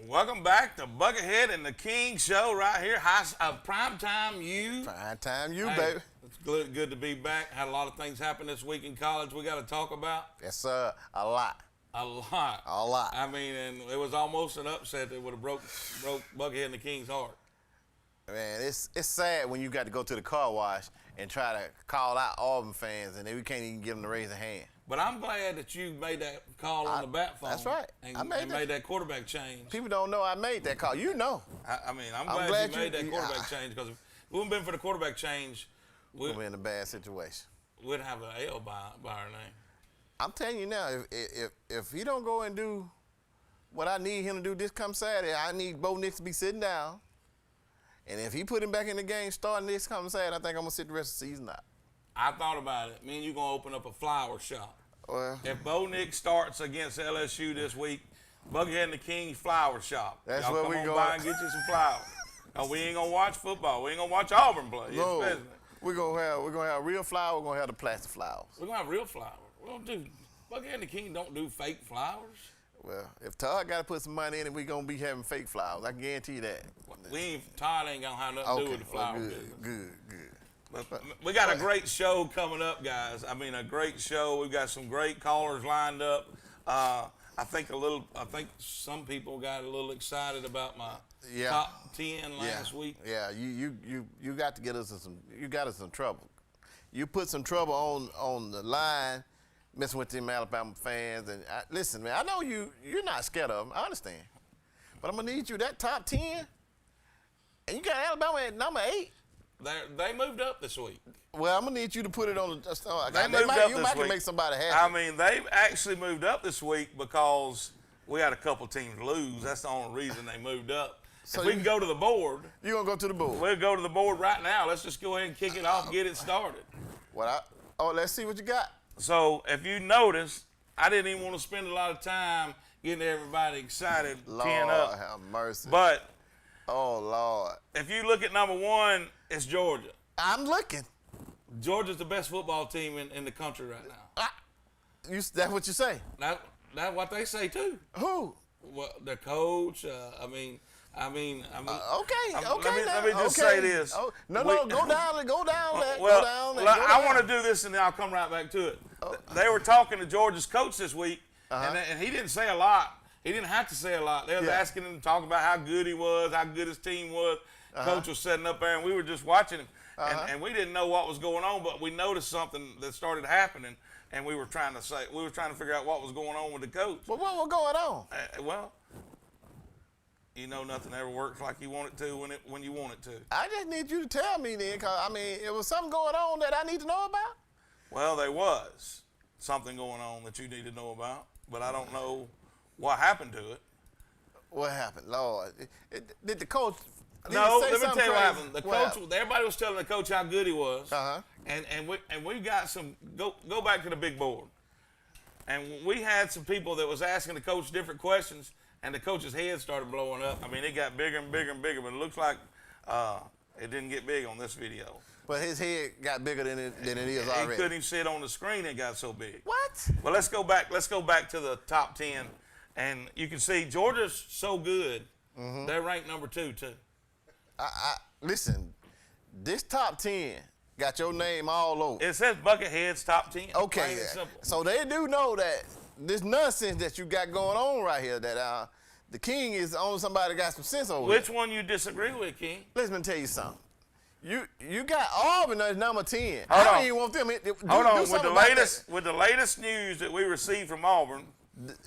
Welcome back to Buckethead and the King Show right here. Primetime U. Primetime U, Hey, baby. it's good to be back. Had a lot of things happen this week in college we got to talk about. Yes, sir. A lot. A lot. A lot. I mean, and it was almost an upset that would have broke Buckethead and the King's heart. Man, it's sad when you got to go to the car wash and try to call out Auburn fans and then we can't even get them to raise a hand. But I'm glad that you made that call on the bat phone. That's right. I made that quarterback change. People don't know I made that call. You know. I'm glad you made that quarterback change because if it wouldn't been for the quarterback change, we'd be in a bad situation. We'd have an L by our name. I'm telling you now, if he don't go and do what I need him to do this come Saturday, I need Bo Nix to be sitting down. And if he put him back in the game starting this come Saturday, I think I'm going to sit the rest of the season out. I thought about it. Me and you going to open up a flower shop. Well, if Bo Nix starts against LSU this week, Buckethead and the King's flower shop. That's Y'all where come we on go. by and get you some flowers. No, we ain't going to watch football. We ain't going to watch Auburn play. No, especially. we're gonna have real flowers. We're going to have the plastic flowers. We're going to have real flowers. We don't do, Buckethead and the King don't do fake flowers. Well, if Todd got to put some money in it, we're going to be having fake flowers. I can guarantee you that. Todd ain't going to have nothing to do with the flower business. Good. But we got a great show coming up, guys. I mean, a great show. We've got some great callers lined up. I think some people got a little excited about my top 10 last week. Yeah, you got to get us in some. You got us in trouble. You put some trouble on the line, messing with them Alabama fans. And listen, man, I know you're not scared of them. I understand, but I'm gonna need you that top 10, and you got Alabama at number 8. They moved up this week. Well, I'm gonna need you to put it on the. You might make somebody happy. I mean, they've actually moved up this week because we had a couple teams lose. That's the only reason they moved up. So if we can go to the board, you're gonna go to the board. We'll go to the board right now. Let's just go ahead and kick it off and get it started. Let's see what you got. So if you notice, I didn't even want to spend a lot of time getting everybody excited, teeing up. Lord have mercy. But oh Lord, if you look at number 1, it's Georgia. I'm looking. Georgia's the best football team in the country right now. That's what you say? That's what they say too. Who? Well, the coach. Okay. Let me just say this. Oh, no, go down. I want to do this, and then I'll come right back to it. They were talking to Georgia's coach this week, and he didn't say a lot. He didn't have to say a lot. They was asking him to talk about how good he was, how good his team was. Coach was sitting up there, and we were just watching him, and we didn't know what was going on, but we noticed something that started happening, and we were trying to figure out what was going on with the coach. Well, what was going on? You know, nothing ever works like you want it to when you want it to. I just need you to tell me then, because, I mean, it was something going on that I need to know about? Well, there was something going on that you need to know about, but I don't know what happened to it. What happened? Lord. Did the coach... No, let me tell you what happened. The coach, everybody was telling the coach how good he was, and we got some. Go back to the big board, and we had some people that was asking the coach different questions, and the coach's head started blowing up. I mean, it got bigger and bigger and bigger, but it looks like it didn't get big on this video. But his head got bigger than it is already. He couldn't even sit on the screen. It got so big. What? Well, let's go back. Let's go back to the top 10, and you can see Georgia's so good. They're ranked number 2 too. Listen, this top 10 got your name all over. It says Buckethead's top 10. Okay, so they do know that this nonsense that you got going on right here, that the King is on somebody that got some sense over Which one you disagree with, King? Let me tell you something. You got Auburn as number 10. Hold I on. don't even want them to Hold on. With the latest news that we received from Auburn,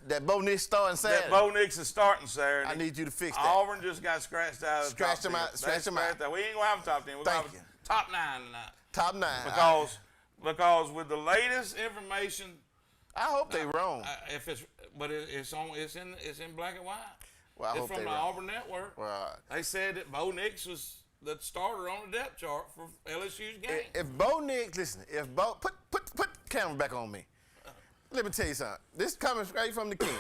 that Bo Nix starting Saturday. That Bo Nix is starting Saturday. I need you to fix that. Auburn just got scratched out of the top 10. Scratch them out. We ain't going to have a top 10. We're going to have a top 9 tonight. Top 9. Because with the latest information, I hope they wrong. It's in black and white. Well, it's from the Auburn Network. Well, they said that Bo Nix was the starter on the depth chart for LSU's game. If Bo Nix, listen, put the camera back on me. Let me tell you something. This is coming straight from the King.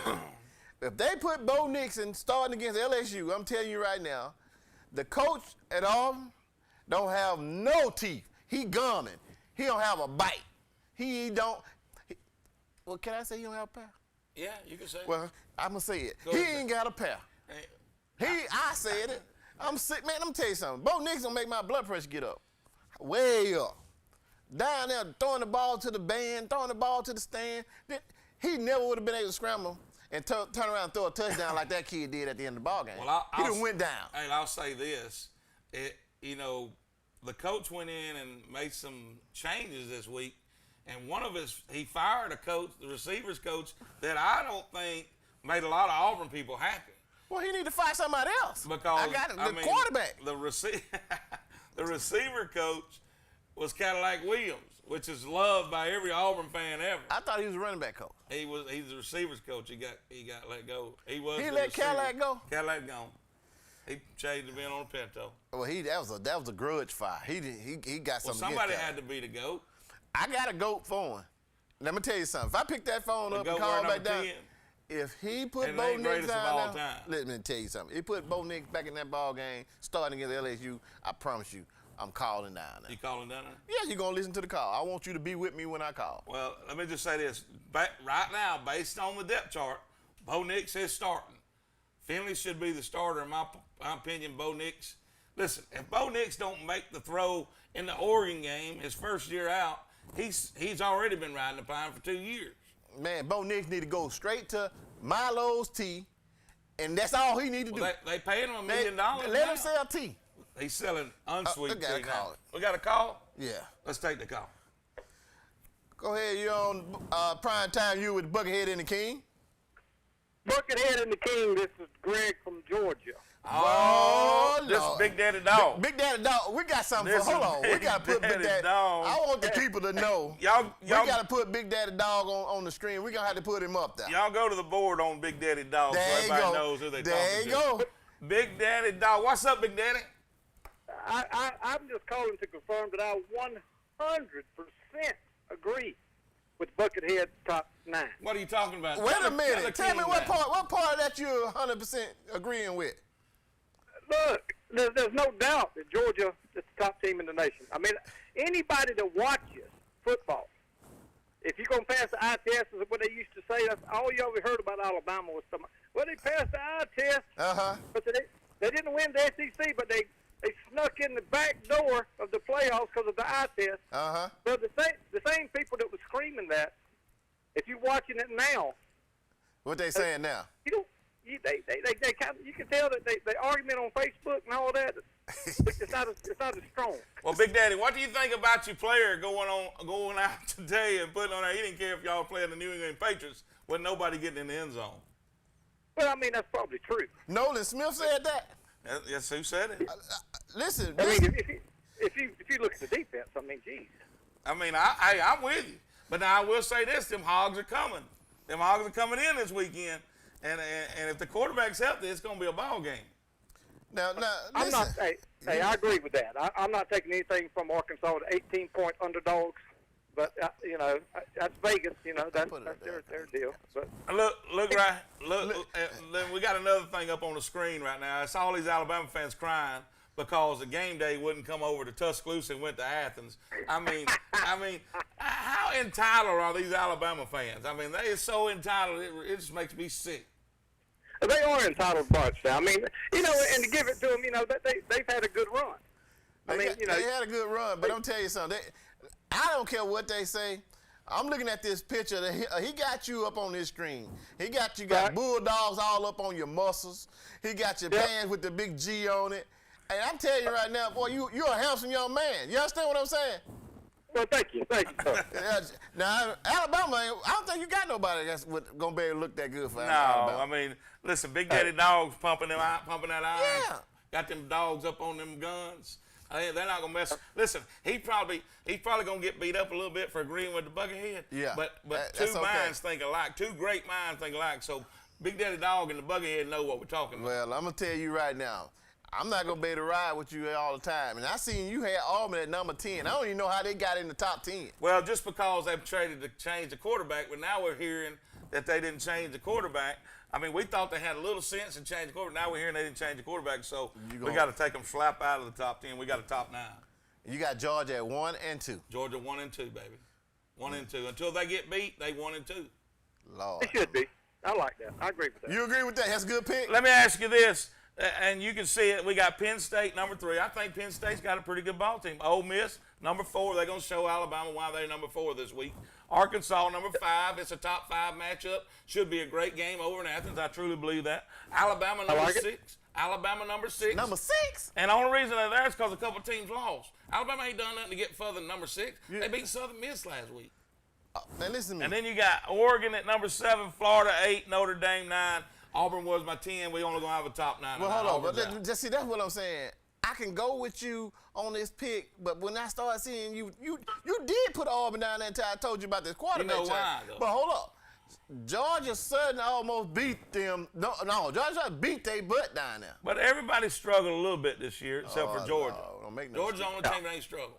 If they put Bo Nix in starting against LSU, I'm telling you right now, the coach at Auburn don't have no teeth. He gumming. He don't have a bite. Well, can I say he don't have a pair? Yeah, you can say Well, I'm going to say it. Go he ahead. ain't got a pair. Hey. I said it. I'm sick, man. Let me tell you something. Bo Nix gonna make my blood pressure get up, way up. Down there throwing the ball to the band, throwing the ball to the stand. He never would have been able to scramble and turn around and throw a touchdown like that kid did at the end of the ball game. Well, he done went down. And I'll say this, the coach went in and made some changes this week, and he fired a coach, the receivers coach, that I don't think made a lot of Auburn people happy. Well, he need to find somebody else. Because quarterback. The receiver coach was Cadillac Williams, which is loved by every Auburn fan ever. I thought he was a running back coach. He's the receivers coach. He got let go. He let Cadillac go? Cadillac gone. He changed to being on a Pinto. Well, that was a grudge fire. He got something. Well, somebody had to be the GOAT. I got a GOAT for him. Let me tell you something. If I pick that phone up and call him back down, if he put Bo Nix down, let me tell you something. He put Bo Nix back in that ball game, starting against LSU. I promise you, I'm calling down now. You calling down now? Yeah, you're gonna listen to the call. I want you to be with me when I call. Well, let me just say this. Right now, based on the depth chart, Bo Nix is starting. Finley should be the starter, in my opinion. Bo Nix. Listen, if Bo Nix don't make the throw in the Oregon game, his first year out, he's already been riding the pine for 2 years. Man, Bo Nix need to go straight to Milo's tea, and that's all he need to do. They paid him $1 million. Let him sell tea. He's selling unsweet tea now. It. We got a call? Yeah. Let's take the call. Go ahead. You're on Primetime. You with Buckethead and the King. Buckethead and the King, this is Greg from Georgia. Oh, this is Big Daddy Dog. Big Daddy Dog. We got something for. Hold on. We got to put Big Daddy Dog. I want the people to know. We got to put Big Daddy Dog on the screen. We're going to have to put him up there. Y'all go to the board on Big Daddy Dog so everybody knows who they talking to. There you go. Big Daddy Dog. What's up, Big Daddy? I'm just calling to confirm that I 100% agree with Buckethead's top 9. What are you talking about? Wait a minute. Tell me what part of that you're 100% agreeing with. Look, there's no doubt that Georgia is the top team in the nation. I mean, anybody that watches football, if you're going to pass the eye test, is what they used to say. That's all you ever heard about Alabama was something. Well, they passed the eye test, but they didn't win the SEC, but they snuck in the back door of the playoffs because of the eye test. So the same people that was screaming that, if you're watching it now, what they saying now? You can tell that they argument on Facebook and all that. It's not as strong. Well, Big Daddy, what do you think about your player going out today and putting on there? He didn't care if y'all playing the New England Patriots with nobody getting in the end zone. Well, I mean, that's probably true. Nolan Smith said that. Yes, who said it? Listen. I mean, if you look at the defense, I mean, geez. I mean, I'm with you, but now I will say this: them Hogs are coming. Them Hogs are coming in this weekend, and if the quarterback's healthy, it's going to be a ball game. Now, I'm not. Hey, I agree with that. I'm not taking anything from Arkansas to 18-point underdogs. But that's Vegas. That's their deal. But look, we got another thing up on the screen right now. It's all these Alabama fans crying because the game day wouldn't come over to Tuscaloosa and went to Athens. I mean, how entitled are these Alabama fans? I mean, they are so entitled. It just makes me sick. They are entitled bunch now. I mean, and to give it to them, they've had a good run. They had a good run, but I'm telling you something. I don't care what they say. I'm looking at this picture. He got you up on this screen. He got bulldogs all up on your muscles. He got your pants with the big G on it. And I'm telling you right now, boy, you're a handsome young man. You understand what I'm saying? Well, thank you, sir. Now, Alabama, I don't think you got nobody that's going to be able to look that good for Alabama. No, I mean, listen, Big Daddy Dog's pumping that iron. Yeah. Got them dogs up on them guns. They're not gonna mess. Listen, he's probably gonna get beat up a little bit for agreeing with the Buckethead. Yeah. But two minds think alike. Two great minds think alike. So Big Daddy Dog and the Buckethead know what we're talking about. Well, I'm gonna tell you right now, I'm not gonna be able to ride with you all the time. And I seen you had Auburn at number 10. I don't even know how they got in the top 10. Well, just because they've traded to change the quarterback, but now we're hearing that they didn't change the quarterback. I mean, we thought they had a little sense and changed the quarterback. Now we're hearing they didn't change the quarterback, so we got to take them slap out of the top 10. We got a top 9. You got Georgia at 1 and 2. Georgia 1 and 2, baby. 1 and 2. Until they get beat, they 1 and 2. Lord. It should be. I like that. I agree with that. You agree with that? That's a good pick. Let me ask you this. And you can see it. We got Penn State, number 3. I think Penn State's got a pretty good ball team. Ole Miss, number 4. They're going to show Alabama why they're number 4 this week. Arkansas, number 5. It's a top 5 matchup. Should be a great game over in Athens. I truly believe that. Alabama, number 6. Alabama, number 6. Number 6? And the only reason they're there is because a couple teams lost. Alabama ain't done nothing to get further than number 6. Yeah. They beat Southern Miss last week. Now listen to me. And then you got Oregon at number 7, Florida 8, Notre Dame 9. Auburn was my 10. We only gonna have a top 9. Well, hold on. But just see, that's what I'm saying. I can go with you on this pick, but when I start seeing you did put Auburn down there until I told you about this quarterback. You know why, though? But hold up. Georgia Southern almost beat them. No, Georgia beat they butt down there. But everybody struggled a little bit this year, except for Georgia. No, don't make no Georgia's the only team that ain't struggled.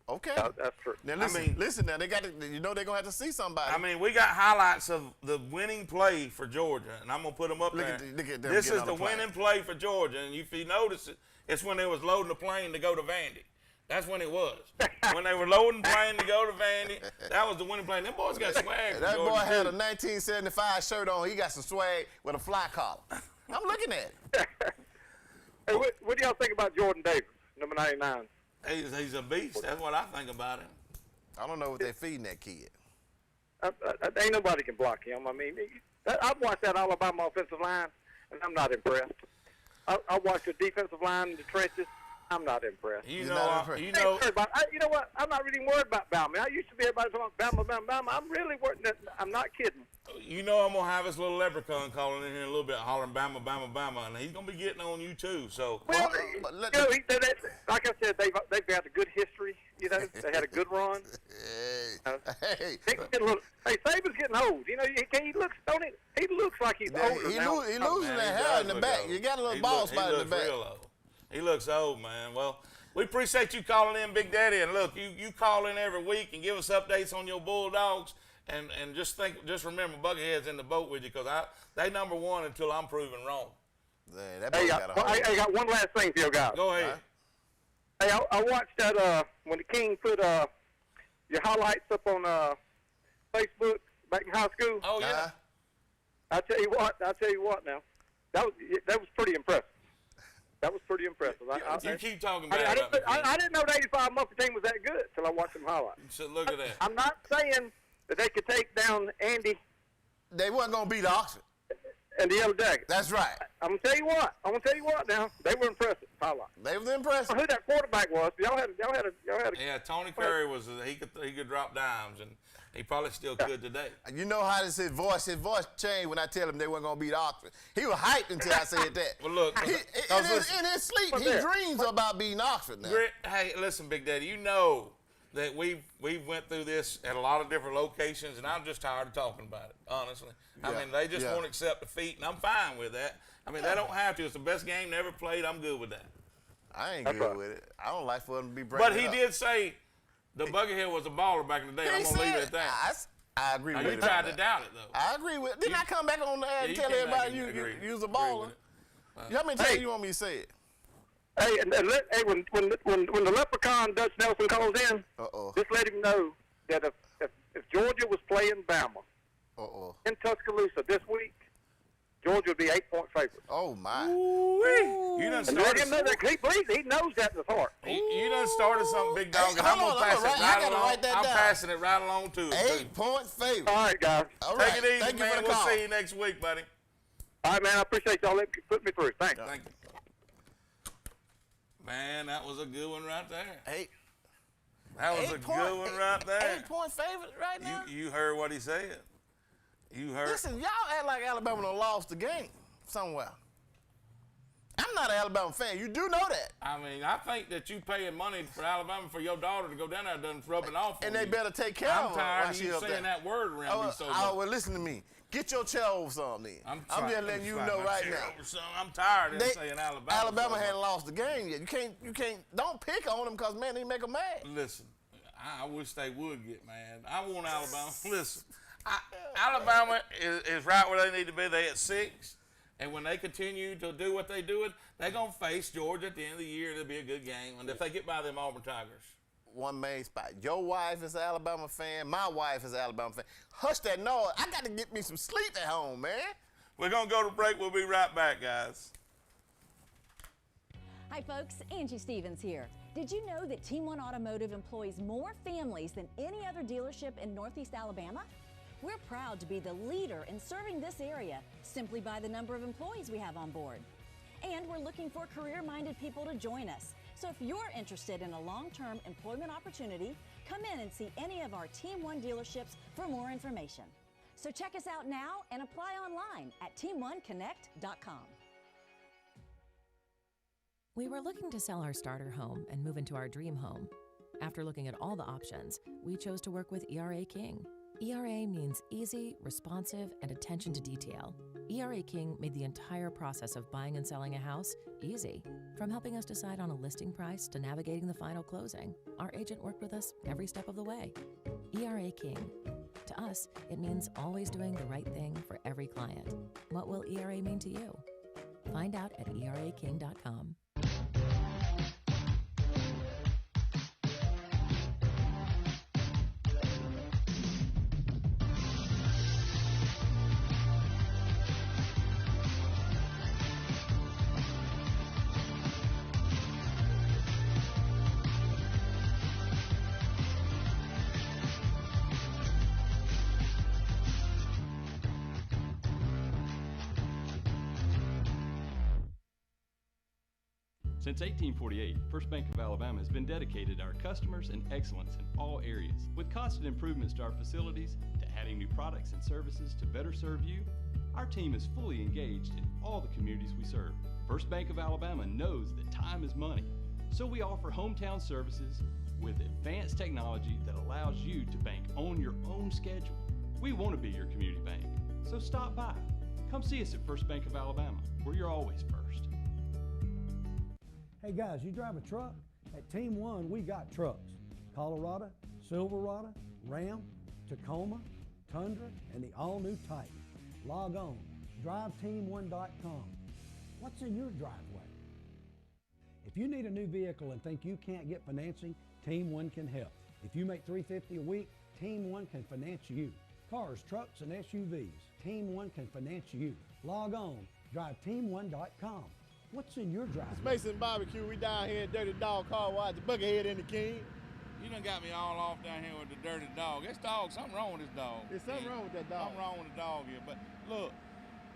Okay. That's true. Now listen. Now they got to. You know they're gonna have to see somebody. I mean, we got highlights of the winning play for Georgia, and I'm gonna put them up Look there. at them This getting is on the the plane. winning play for Georgia, and if you notice it, it's when they was loading the plane to go to Vandy. That's when it was. When they were loading the plane to go to Vandy, that was the winning play. Them boys got swag. That Georgia boy had a too. 1975 shirt on. He got some swag with a fly collar. I'm looking at it. Hey, what do y'all think about Jordan Davis, number 99? He's a beast. That's what I think about him. I don't know what they're feeding that kid. Ain't nobody can block him. I mean, I've watched that Alabama offensive line, and I'm not impressed. I watched the defensive line in the trenches. I'm not impressed. You You're know, not impressed. you know. You know what? I'm not really worried about Bama. I used to be everybody talking about Bama. I'm really worried. I'm not kidding. You know I'm going to have this little leprechaun calling in here in a little bit, hollering Bama, Bama, Bama, and he's going to be getting on you too. So, Well, but let like I said, they've got a good history. You know, they had a good run. hey, Hey, Saban's getting old. You know, he looks, don't he? He looks like he's older now. he losing man, that he hair does in the look back. old. You got a little He bald look- spot in the back. He looks real old. He looks old, man. Well, we appreciate you calling in, Big Daddy. And look, you call in every week and give us updates on your Bulldogs. And just remember, Buckethead's in the boat with you because they number 1 until I'm proven wrong. Man, that Hey, boy got a hold. I got one last thing for you guys. Go ahead. Hey, I watched that when the King put your highlights up on Facebook back in high school. Oh yeah. I tell you what. Now, that was pretty impressive. That was pretty impressive. You keep talking about I it. didn't know the '85 Muppet team was that good until I watched them highlights. So look at that. I'm not saying that they could take down Andy They wasn't gonna beat Oxford. and the Yellow Jackets. That's right. I'm gonna tell you what. Now they were impressive. Highlights. They was I impressive. don't know who that quarterback was. But y'all had a Yeah, Tony Curry was he could drop dimes and he probably still could today. You know how his voice changed when I tell him they weren't gonna beat Oxford. He was hyped until I said that. Well, look, in his sleep, he there. dreams about beating Oxford now. Hey, listen, Big Daddy, you know that we went through this at a lot of different locations, and I'm just tired of talking about it, honestly. I Yeah, mean, they just yeah. won't accept defeat, and I'm fine with that. I mean, they don't have to. It's the best game they ever played. I'm good with that. I ain't That's good right. with it. I don't like for him to be breaking But he up. did say the Buckethead was a baller back in the day. He I'm going to leave it said- at that. I agree Now, with you it. tried on to that. doubt it, though. I agree with it. Didn't I come back on the air and you tell came back everybody and agree. you was a Agree baller? with it. How many times you want me to say it? Hey, when the leprechaun Dutch Nelson calls in, Uh-oh. just let him know that if Georgia was playing Bama Uh-oh. in Tuscaloosa this week, Georgia would be 8-point favorite. Oh, my. Ooh-wee. You done And let him know started. that he believes, he knows that in his heart. You done started something, Big Dog. Hey, and I'm hold gonna on, pass it I right gotta along. write that I'm down. passing it right along to it. 8-point favorite. All right, guys. All right. Take it easy, Thank you man. for the We'll call. see you next week, buddy. All right, man. I appreciate y'all putting me through. Thanks. Thank you. Man, that was a good one right there. That was a good one right there. 8-point favorite right now? You heard what he said. You heard. Listen, y'all act like Alabama done lost the game somewhere. I'm not an Alabama fan. You do know that. I mean, I think that you paying money for Alabama for your daughter to go down there done rubbing off on And they you. better take care I'm of her tired while of she you up saying there. that word around me so much. Well, listen to me. Get your chair over something then. I'm just letting you know right now. I'm tired of saying Alabama. Alabama so hadn't lost the game yet. You can't, don't pick on them because, man, they make them mad. Listen, I wish they would get mad. I want Alabama. Listen, Alabama is right where they need to be. They at 6. And when they continue to do what they're doing, they're going to face Georgia at the end of the year. It'll be a good game. And if they get by them Auburn Tigers. One main spot. Your wife is an Alabama fan. My wife is an Alabama fan. Hush that noise. I got to get me some sleep at home, man. We're going to go to break. We'll be right back, guys. Hi folks, Angie Stevens here. Did you know that Team One Automotive employs more families than any other dealership in Northeast Alabama? We're proud to be the leader in serving this area simply by the number of employees we have on board. And we're looking for career-minded people to join us. So if you're interested in a long-term employment opportunity, come in and see any of our Team One dealerships for more information. So check us out now and apply online at teamoneconnect.com. We were looking to sell our starter home and move into our dream home. After looking at all the options, we chose to work with ERA King. ERA means easy, responsive, and attention to detail. ERA King made the entire process of buying and selling a house easy. From helping us decide on a listing price to navigating the final closing, our agent worked with us every step of the way. ERA King. To us, it means always doing the right thing for every client. What will ERA mean to you? Find out at eraking.com. Since 1848, First Bank of Alabama has been dedicated to our customers and excellence in all areas. With constant improvements to our facilities, to adding new products and services to better serve you, our team is fully engaged in all the communities we serve. First Bank of Alabama knows that time is money, so we offer hometown services with advanced technology that allows you to bank on your own schedule. We want to be your community bank, so stop by. Come see us at First Bank of Alabama, where you're always first. Hey guys, you drive a truck? At Team One, we got trucks. Colorado, Silverado, Ram, Tacoma, Tundra, and the all-new Titan. Log on, driveteam1.com. What's in your driveway? If you need a new vehicle and think you can't get financing, Team One can help. If you make $350 a week, Team One can finance you. Cars, trucks, and SUVs, Team One can finance you. Log on, driveteam1.com. What's in your driveway? It's Mason Barbecue. We down here at Dirty Dog Car Wash, the Buckethead and the King. You done got me all off down here with the dirty dog. This dog, something wrong with this dog. There's something wrong with that dog. Something wrong with the dog here. But look,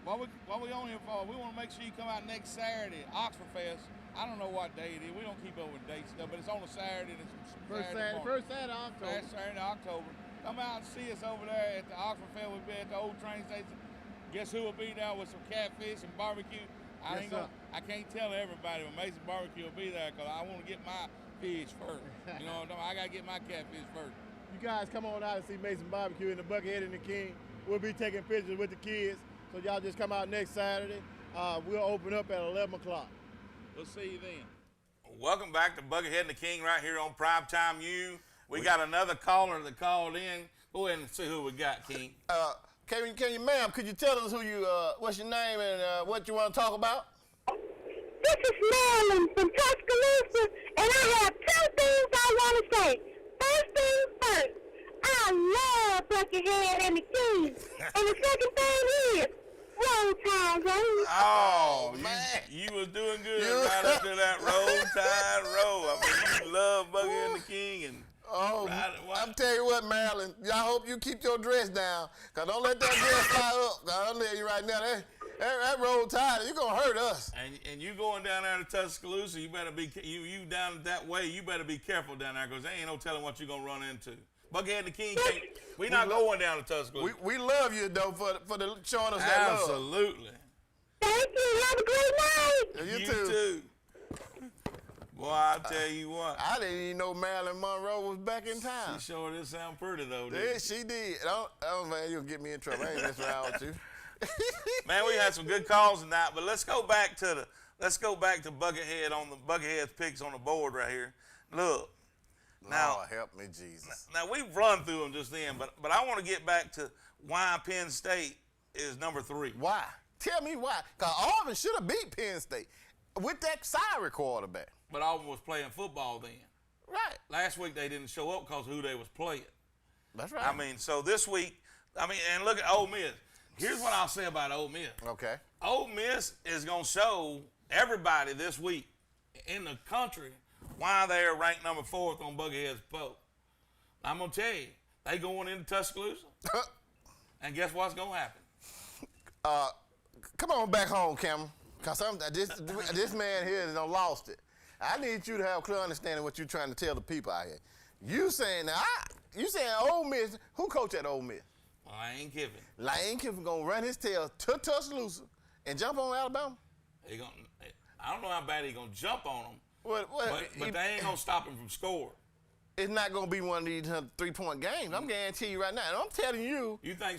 what we on here for, we want to make sure you come out next Saturday, Oxford Fest. I don't know what day it is. We don't keep up with dates stuff, but it's on a Saturday. And it's First Saturday, October. First Saturday, October. Come out and see us over there at the Oxford Fest. We'll be at the old train station. Guess who will be there with some catfish and barbecue? I can't tell everybody, but Mason Barbecue will be there because I want to get my fish first. You know what I'm talking about? I got to get my catfish first. You guys come on out and see Mason Barbecue and the Buckethead and the King. We'll be taking pictures with the kids, so y'all just come out next Saturday. We'll open up at 11 o'clock. We'll see you then. Welcome back to Buckethead and the King right here on Primetime U. We got another caller that called in. Go ahead and see who we got, King. Can you, ma'am, could you tell us who you, what's your name and what you want to talk about? This is Marilyn from Tuscaloosa, and I have two things I want to say. First thing first, I love Buckethead and the King. And the second thing is, Roll Tide Road. Oh, man. You was doing good right up to that Roll Tide Road. I mean, you love Buckethead and the King. And I'm telling you what, Marilyn, I hope you keep your dress down, because don't let that dress fly up. I'll tell you right now, that Roll Tide, you're going to hurt us. And you going down there to Tuscaloosa, you better be, you down that way, you better be careful down there, because there ain't no telling what you're going to run into. Buckethead and the King, we're not going down to Tuscaloosa. We love you, though, for the showing us that love. Absolutely. Thank you. Have a great night. You too. Boy, I'll tell you what. I didn't even know Marilyn Monroe was back in town. She sure did sound pretty, though, didn't Yeah, she did. Oh, man, you'll get me in trouble. I ain't messing around with you. Man, we had some good calls tonight, but let's go back to Buckethead on the Buckethead's picks on the board right here. Look. Now, help me, Jesus. Now we've run through them just then, but I want to get back to why Penn State is number 3. Why? Tell me why. Because Auburn should have beat Penn State with that Cyrus quarterback. But Auburn was playing football then. Right. Last week they didn't show up because of who they was playing. That's right. I mean, so this week, and look at Ole Miss. Here's what I'll say about Ole Miss. Okay. Ole Miss is going to show everybody this week in the country why they're ranked number 4th on Buckyhead's poll. I'm going to tell you, they going into Tuscaloosa, and guess what's going to happen? Come on back home, Cameron, because this man here has done lost it. I need you to have a clear understanding of what you're trying to tell the people out here. You saying Ole Miss, who coach at Ole Miss? Lane Kiffin. Lane Kiffin going to run his tail to Tuscaloosa and jump on Alabama? I don't know how bad he's going to jump on them, but they ain't going to stop him from scoring. It's not going to be one of these 3-point games. I'm guaranteeing you right now. And I'm telling you. You think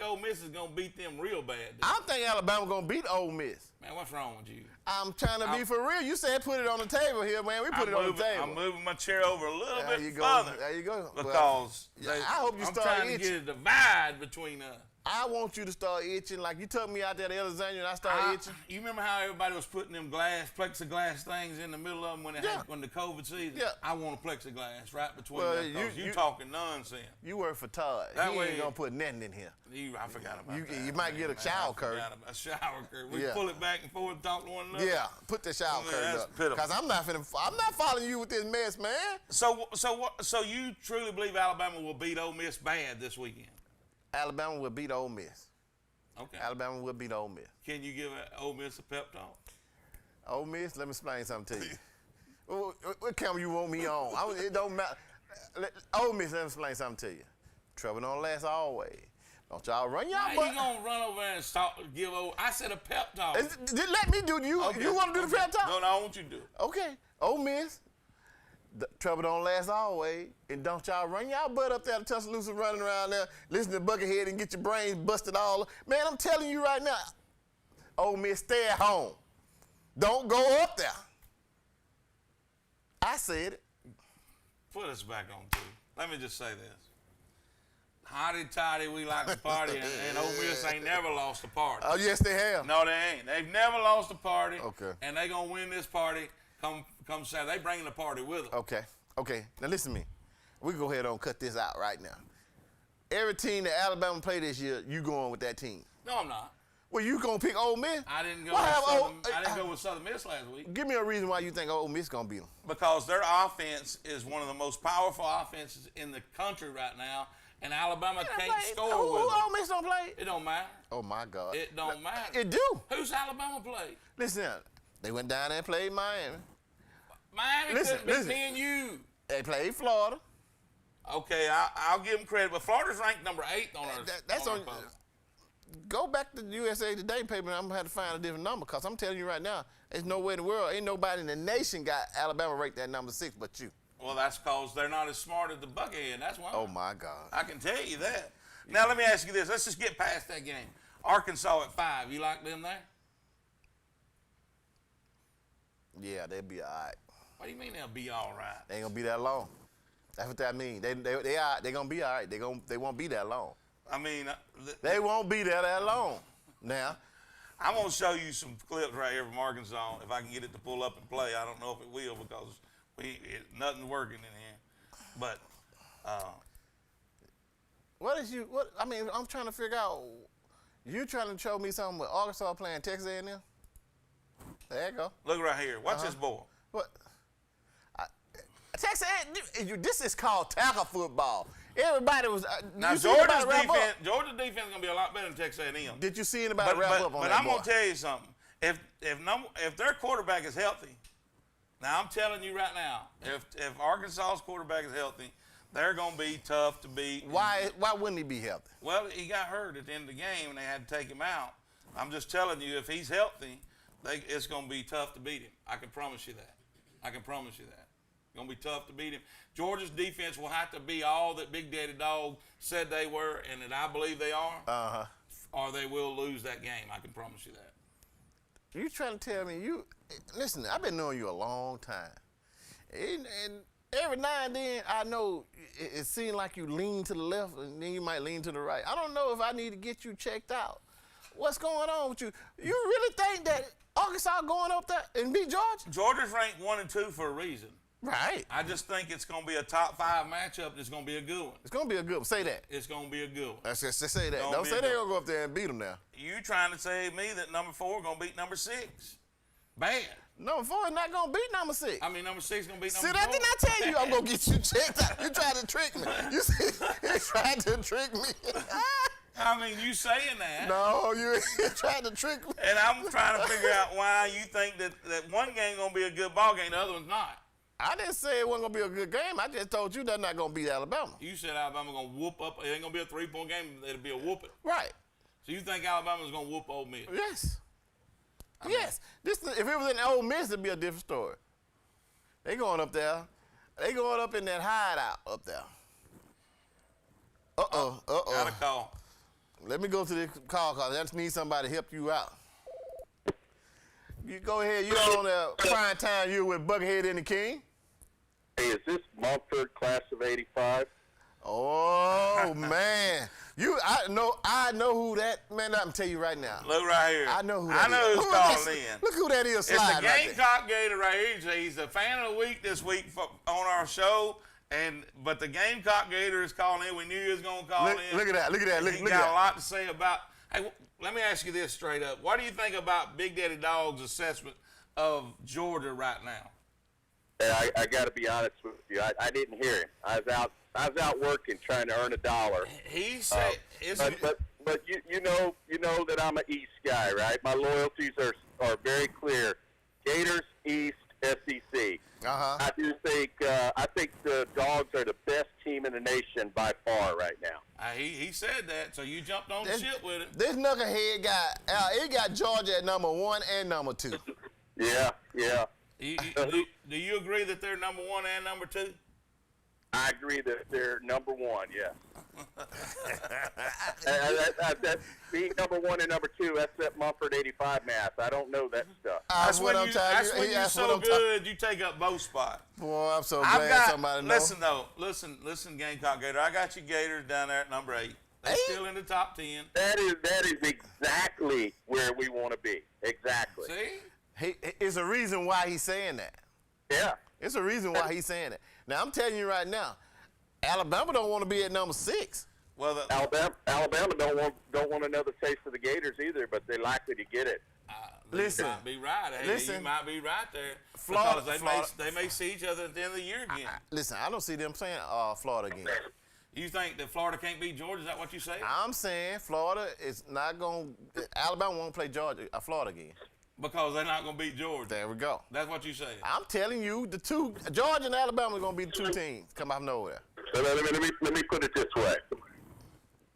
Ole Miss is going to beat them real bad? I think Alabama going to beat Ole Miss. Man, what's wrong with you? I'm trying to be for real. You said put it on the table here, man. We put it on the table. I'm moving my chair over a little bit further. There you go. Because I hope you start trying to get a divide between us. I want you to start itching like you took me out there to Alexandria and I started itching. You remember how everybody was putting them plexiglass things in the middle of them when the COVID season? Yeah. I want a plexiglass right between them because you talking nonsense. You work for Todd. He ain't going to put nothing in here. I forgot about that. You might get a shower curtain. A shower curtain. We pull it back and forth and talk to one another. Yeah, put the shower curtain up. Because I'm not following you with this mess, man. So you truly believe Alabama will beat Ole Miss bad this weekend? Alabama will beat Ole Miss. Okay. Alabama will beat Ole Miss. Can you give Ole Miss a pep talk? Ole Miss, let me explain something to you. What camera you want me on? It don't matter. Ole Miss, let me explain something to you. Trouble don't last always. Don't y'all run y'all butt. You gonna run over there and give over? I said a pep talk. Let me do you. Okay. You want to do the pep talk? No, I want you to do it. Okay. Ole Miss. The trouble don't last always, and don't y'all run y'all butt up there to Tuscaloosa running around there, listen to Buckethead and get your brains busted all. Man, I'm telling you right now, Ole Miss, stay at home. Don't go up there. I said it. Put us back on too. Let me just say this. Hotty-toddy, we like to party, and Ole Miss ain't never lost a party. Oh, yes, they have. No, they ain't. They've never lost a party. Okay. And they gonna win this party. Come Saturday. They bringing the party with them. Okay. Now listen to me. We go ahead and cut this out right now. Every team that Alabama played this year, you going with that team. No, I'm not. Well, you gonna pick Ole Miss? I didn't go with Southern Miss last week. Give me a reason why you think Ole Miss gonna beat them. Because their offense is one of the most powerful offenses in the country right now, and Alabama can't score with them. Ole Miss don't play? It don't matter. Oh my God. It don't matter. It do. Who's Alabama play? Listen, they went down there and played Miami. Miami couldn't be seeing you. They played Florida. Okay, I'll give them credit, but Florida's ranked number 8 on our. That's on. Go back to the USA Today paper, and I'm gonna have to find a different number, because I'm telling you right now, there's no way in the world, ain't nobody in the nation got Alabama ranked at number 6 but you. Well, that's because they're not as smart as the Buckhead. That's why. Oh my God. I can tell you that. Now let me ask you this. Let's just get past that game. Arkansas at 5. You like them there? Yeah, they'll be all right. What do you mean they'll be all right? They ain't gonna be that long. That's what that means. They gonna be all right. They won't be that long. I mean, they won't be there that long. Now, I'm gonna show you some clips right here from Arkansas. If I can get it to pull up and play, I don't know if it will because nothing's working in here. But I'm trying to figure out. You trying to show me something with Arkansas playing Texas A&M? There you go. Look right here. Watch this boy. What? Texas A&M, this is called tackle football. Everybody was. Now Georgia's defense is gonna be a lot better than Texas A&M. Did you see anybody wrap up on that? But I'm gonna tell you something. If their quarterback is healthy, now I'm telling you right now, if Arkansas's quarterback is healthy, they're gonna be tough to beat. Why wouldn't he be healthy? Well, he got hurt at the end of the game and they had to take him out. I'm just telling you, if he's healthy, it's gonna be tough to beat him. I can promise you that. It's going to be tough to beat him. Georgia's defense will have to be all that Big Daddy Dog said they were and that I believe they are, or they will lose that game. I can promise you that. You trying to tell me listen, I've been knowing you a long time. And every now and then, I know it seems like you lean to the left and then you might lean to the right. I don't know if I need to get you checked out. What's going on with you? You really think that Arkansas going up there and beat Georgia? Georgia's ranked 1 and 2 for a reason. Right. I just think it's going to be a top 5 matchup. It's going to be a good one. It's going to be a good one. Say that. It's going to be a good one. Let's just say that. Don't say they're going to go up there and beat them now. You trying to say to me that number 4 going to beat number 6? Bad. Number 4 is not gonna beat number 6. I mean, number 6 is gonna beat See, number that 4. did I tell you I'm gonna get you checked out? You tried to trick me. You tried to trick me. I mean, you saying that. No, you tried to trick me. And I'm trying to figure out why you think that one game gonna be a good ball game, the other one's not. I didn't say it wasn't gonna be a good game. I just told you that's not gonna beat Alabama. You said Alabama gonna whoop up. It ain't gonna be a 3-point game. It'll be a whooping. Right. So you think Alabama's gonna whoop Ole Miss? Yes. Yes. If it was in Ole Miss, it'd be a different story. They going up there. They going up in that hideout up there. Got a call. Let me go to the call because I just need somebody to help you out. You go ahead. You on prime time. You with Buckethead and the King. Hey, is this Mumford class of '85? Oh man, I know who that man. I'm tell you right now. Look right here. I know who that is. I know who's calling in. Look who that is. It's the Slide right Gamecock Gator right here. He's a fan of the week this week on our show. But the Gamecock Gator is calling in. We knew he was going to call in. Look at that. Look at that. Look He at got that. a lot to say about. Hey, let me ask you this straight up. What do you think about Big Daddy Dog's assessment of Georgia right now? Hey, I got to be honest with you. I didn't hear him. I was out working trying to earn $1. He said, but you know that I'm an East guy, right? My loyalties are very clear. Gators, East, SEC. I do think the Dogs are the best team in the nation by far right now. He said that, so you jumped on the ship with it. This knucklehead got Georgia at number 1 and number 2. Yeah. Do you agree that they're number 1 and number 2? I agree that they're number 1, yes. Being number 1 and number 2, that's that Mumford 85 math. I don't know that stuff. That's when you're so good, you take up both spots. Boy, I'm so glad somebody knows. Listen, Gamecock Gator. I got you Gators down there at number 8. They're still in the top 10. That is exactly where we want to be. Exactly. See? It's a reason why he's saying that. Yeah. It's a reason why he's saying that. Now, I'm telling you right now, Alabama don't want to be at number 6. Well, Alabama don't want another taste of the Gators either, but they're likely to get it. Listen. You might be right. Hey, you might be right there. Florida, because they may see each other at the end of the year again. Listen, I don't see them playing Florida again. You think that Florida can't beat Georgia? Is that what you say? I'm saying Florida is not going to – Alabama won't play Florida again. Because they're not going to beat Georgia. There we go. That's what you say. I'm telling you, the two – Georgia and Alabama are going to be the 2 teams come out of nowhere. So let me put it this way.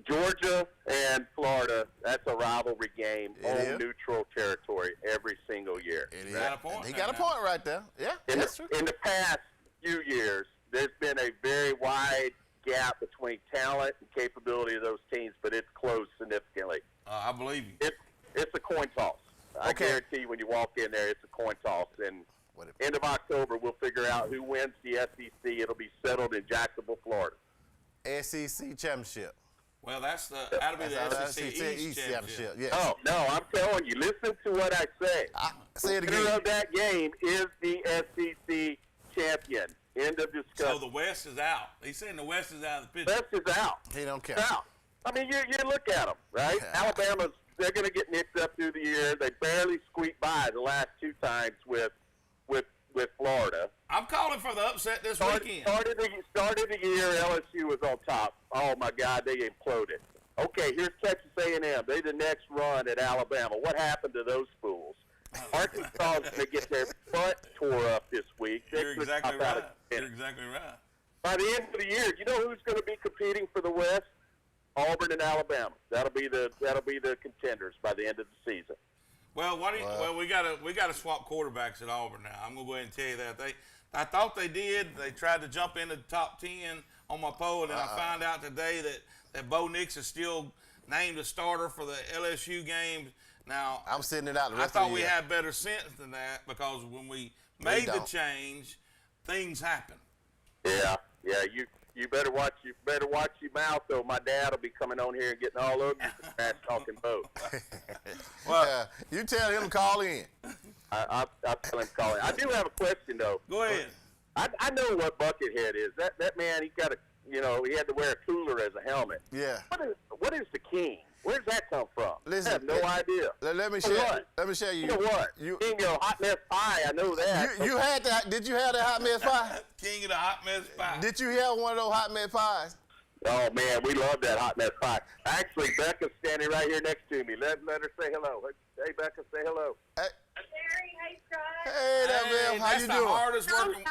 Georgia and Florida, that's a rivalry game on neutral territory every single year. He got a point right there. Yeah, that's true. In the past few years, there's been a very wide gap between talent and capability of those teams, but it's closed significantly. I believe you. It's a coin toss. I guarantee you when you walk in there, it's a coin toss. And end of October, we'll figure out who wins the SEC. It'll be settled in Jacksonville, Florida. SEC championship. Well, that'll be the SEC East championship. Yes. Oh, no, I'm telling you. Listen to what I say. Say it The winner again. of that game is the SEC champion. End of discussion. So the West is out. He's saying the West is out of the picture. West is out. He don't care. Out. I mean, you look at them, right? Alabama's, they're going to get nicked up through the year. They barely squeaked by the last 2 times with Florida. I'm calling for the upset this weekend. Started the year, LSU was on top. Oh, my God, they imploded. Okay, here's Texas A&M. They're the next run at Alabama. What happened to those fools? Arkansas is going to get their butt tore up this week. You're exactly right. You're exactly right. By the end of the year, you know who's going to be competing for the West? Auburn and Alabama. That'll be the contenders by the end of the season. Well, we gotta swap quarterbacks at Auburn now. I'm gonna go ahead and tell you that I thought they did. They tried to jump into the top 10 on my poll, and then I found out today that Bo Nix is still named a starter for the LSU game. Now I'm sitting it out the rest I of thought the we year. had better sense than that because when we made the change, things happen. Yeah. You better watch your mouth, though. My dad will be coming on here and getting all over you for trash talking Bo. Well, you tell him to call in. I'll tell him to call in. I do have a question though. Go ahead. I know what Buckethead is. That man, you know, he had to wear a cooler as a helmet. Yeah. What is the king? Where does that come from? Listen, I have no idea. Let me For share. what? Let me share you. You know what? King of hot mess pie. I know that. You had that? Did you have that hot mess pie? King of the hot mess pie. Did you have one of those hot mess pies? Oh man, we love that hot mess pie. Actually, Becca's standing right here next to me. Let her say hello. Hey, Becca, say hello. Hey, Hey, Scott. hey there, ma'am. How you doing?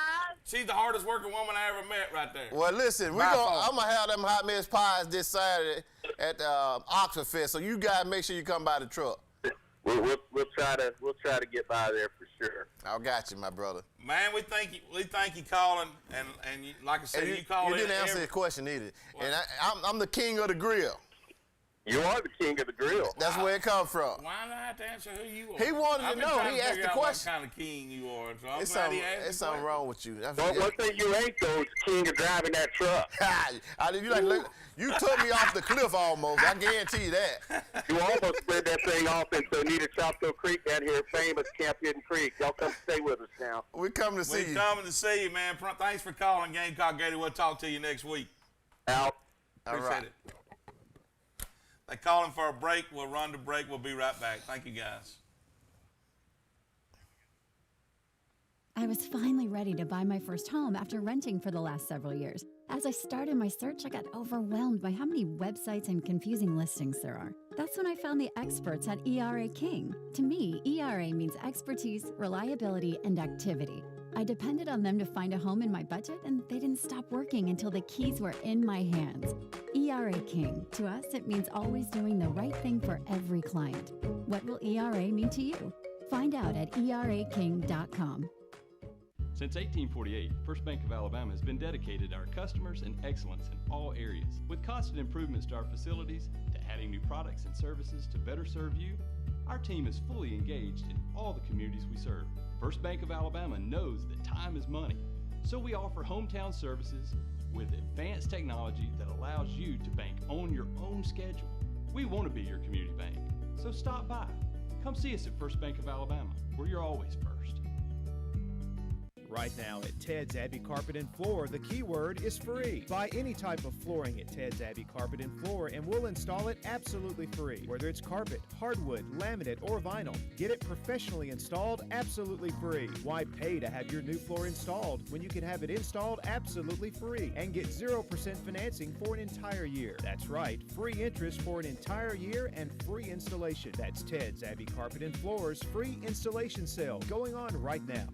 She's the hardest working woman I ever met right there. Well, listen, I'm gonna have them hot mess pies this Saturday at Oxford Fest. So you guys make sure you come by the truck. We'll try to get by there for sure. I got you, my brother. Man, we thank you calling, and you, like I said, you called You in. didn't answer the question either. And I'm the king of the grill. You are the king of the grill. That's where it comes from. Why do I have to answer who you are? He wanted to know. He asked the question. What kind of king you are. So I'm It's glad he asked it's something wrong with you. Well, one thing you ain't though is king of driving that truck. You took me off the cliff almost. I guarantee you that. You almost slid that thing off into Anita Chopto Creek down here, famous Camp Hidden Creek. Y'all come stay with us now. We come to see you. We coming to see you, man. Thanks for calling, Gamecock Gator. We'll talk to you next week. Out. Appreciate it. They're calling for a break. We'll run the break. We'll be right back. Thank you, guys. I was finally ready to buy my first home after renting for the last several years. As I started my search, I got overwhelmed by how many websites and confusing listings there are. That's when I found the experts at ERA King. To me, ERA means expertise, reliability, and activity. I depended on them to find a home in my budget, and they didn't stop working until the keys were in my hands. ERA King. To us, it means always doing the right thing for every client. What will ERA mean to you? Find out at eraking.com. Since 1848, First Bank of Alabama has been dedicated to our customers and excellence in all areas. With constant improvements to our facilities, to adding new products and services to better serve you, our team is fully engaged in all the communities we serve. First Bank of Alabama knows that time is money, so we offer hometown services with advanced technology that allows you to bank on your own schedule. We want to be your community bank, so stop by. Come see us at First Bank of Alabama, where you're always first. Right now at Ted's Abbey Carpet and Floor, the keyword is free. Buy any type of flooring at Ted's Abbey Carpet and Floor and we'll install it absolutely free. Whether it's carpet, hardwood, laminate, or vinyl, get it professionally installed absolutely free. Why pay to have your new floor installed when you can have it installed absolutely free and get 0% financing for an entire year? That's right, free interest for an entire year and free installation. That's Ted's Abbey Carpet and Floor's free installation sale going on right now.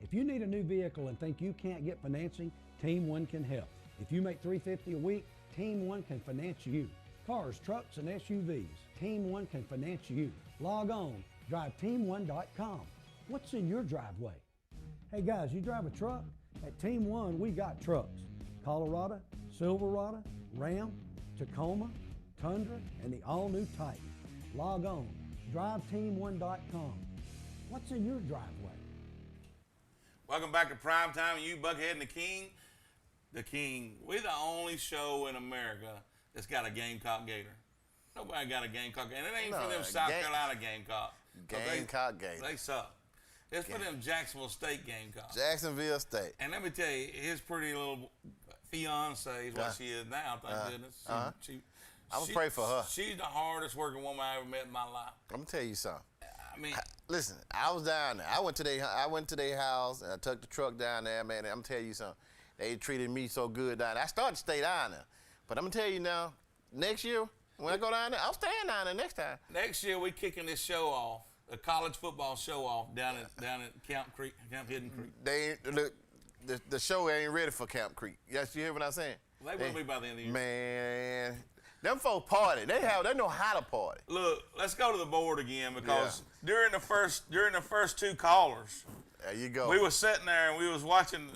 If you need a new vehicle and think you can't get financing, Team One can help. If you make $350 a week, Team One can finance you. Cars, trucks, and SUVs, Team One can finance you. Log on, driveteam1.com. What's in your driveway? Hey guys, you drive a truck? At Team One, we got trucks. Colorado, Silverado, Ram, Tacoma, Tundra, and the all-new Titan. Log on, driveteam1.com. What's in your driveway? Welcome back to Primetime. You, Buckethead, and the King. The King. We're the only show in America that's got a Gamecock Gator. Nobody got a Gamecock Gator. And it ain't for them South Carolina Gamecock. Gamecock Gator. They suck. It's for them Jacksonville State Gamecocks. Jacksonville State. And let me tell you, his pretty little fiance is what she is now, thank goodness. I'm going to pray for her. She's the hardest working woman I ever met in my life. I'm going to tell you something. I mean, listen, I was down there. I went to their house and I took the truck down there, man. And I'm telling you something. They treated me so good down there. I started to stay down there. But I'm going to tell you now, next year, when I go down there, I'll stay down there next time. Next year, we're kicking this show off, the college football show off down at Camp Hidden Creek. The show ain't ready for Camp Creek. Yes, you hear what I'm saying? They will be by the end of the year. Man, them folk party. They know how to party. Look, let's go to the board again because during the first two callers, there you go. We was sitting there and we was watching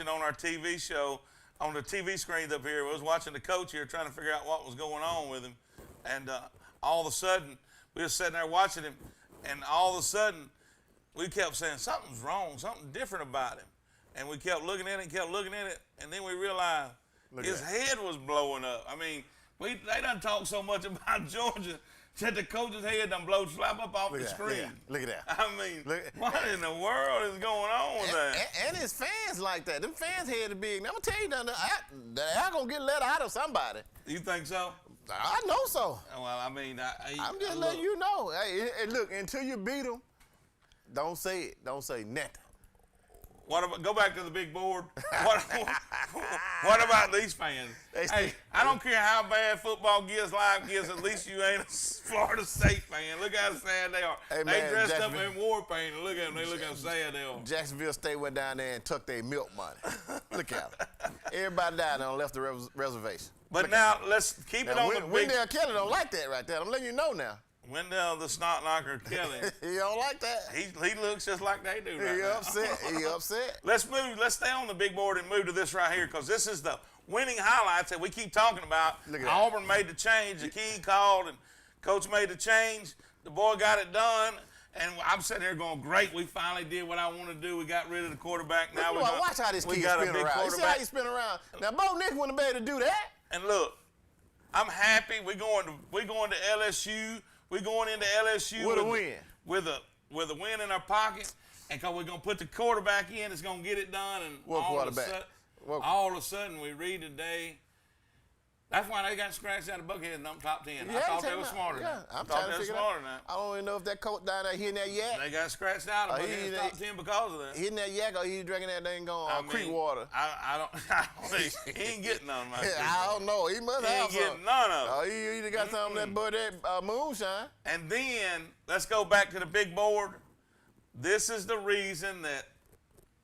on our TV show on the TV screens up here. We was watching the coach here trying to figure out what was going on with him, and all of a sudden we was sitting there watching him, and all of a sudden we kept saying something's wrong, something different about him, and we kept looking at it, and then we realized his head was blowing up. I mean. They done talked so much about Georgia Said the coach's head done blow slap up off the screen. Look at that. I mean, what in the world is going on with that? And his fans like that. Them fans head are big. Now, I'm going to tell you nothing. They're going to get let out of somebody. You think so? I know so. Well, I mean, I'm just letting you know. Hey, look, until you beat them, don't say it. Don't say nothing. What about, go back to the big board. What about these fans? Hey, I don't care how bad football gets, life gets, at least you ain't a Florida State fan. Look how sad they are. Hey, they dressed up in war paint. Look at them. They look how sad they are. Jacksonville State went down there and took their milk money. Look at them. Everybody down there left the reservation. But now, let's keep it on the big... Wendell Kelly don't like that right there. I'm letting you know now. Wendell the snot knocker Kelly. He don't like that. He looks just like they do right now. Upset. He upset. Let's move. Let's stay on the big board and move to this right here, because this is the winning highlights that we keep talking about. Auburn made the change. The key called, and Coach made the change. The boy got it done. And I'm sitting here going, great, we finally did what I want to do. We got rid of the quarterback. Now watch how this kid spin around. You see how he spin around? Now, Bo Nix wouldn't be able to do that. And look, I'm happy. We're going to LSU. We're going into LSU with a win. With a win in our pocket. And because we're going to put the quarterback in, it's going to get it done. And all of a sudden, we read today. That's why they got scratched out of Buckhead in them top 10. I thought they were smarter now. I'm trying to figure it out. I don't even know if that coach down there hitting that yak. They got scratched out of Buckhead top 10 because of that. Hitting that yak, or he drinking that dang creek water. I don't he ain't getting none of my I don't know. He must have some. He ain't getting none of it. He either got some of that moonshine. And then, let's go back to the big board. This is the reason that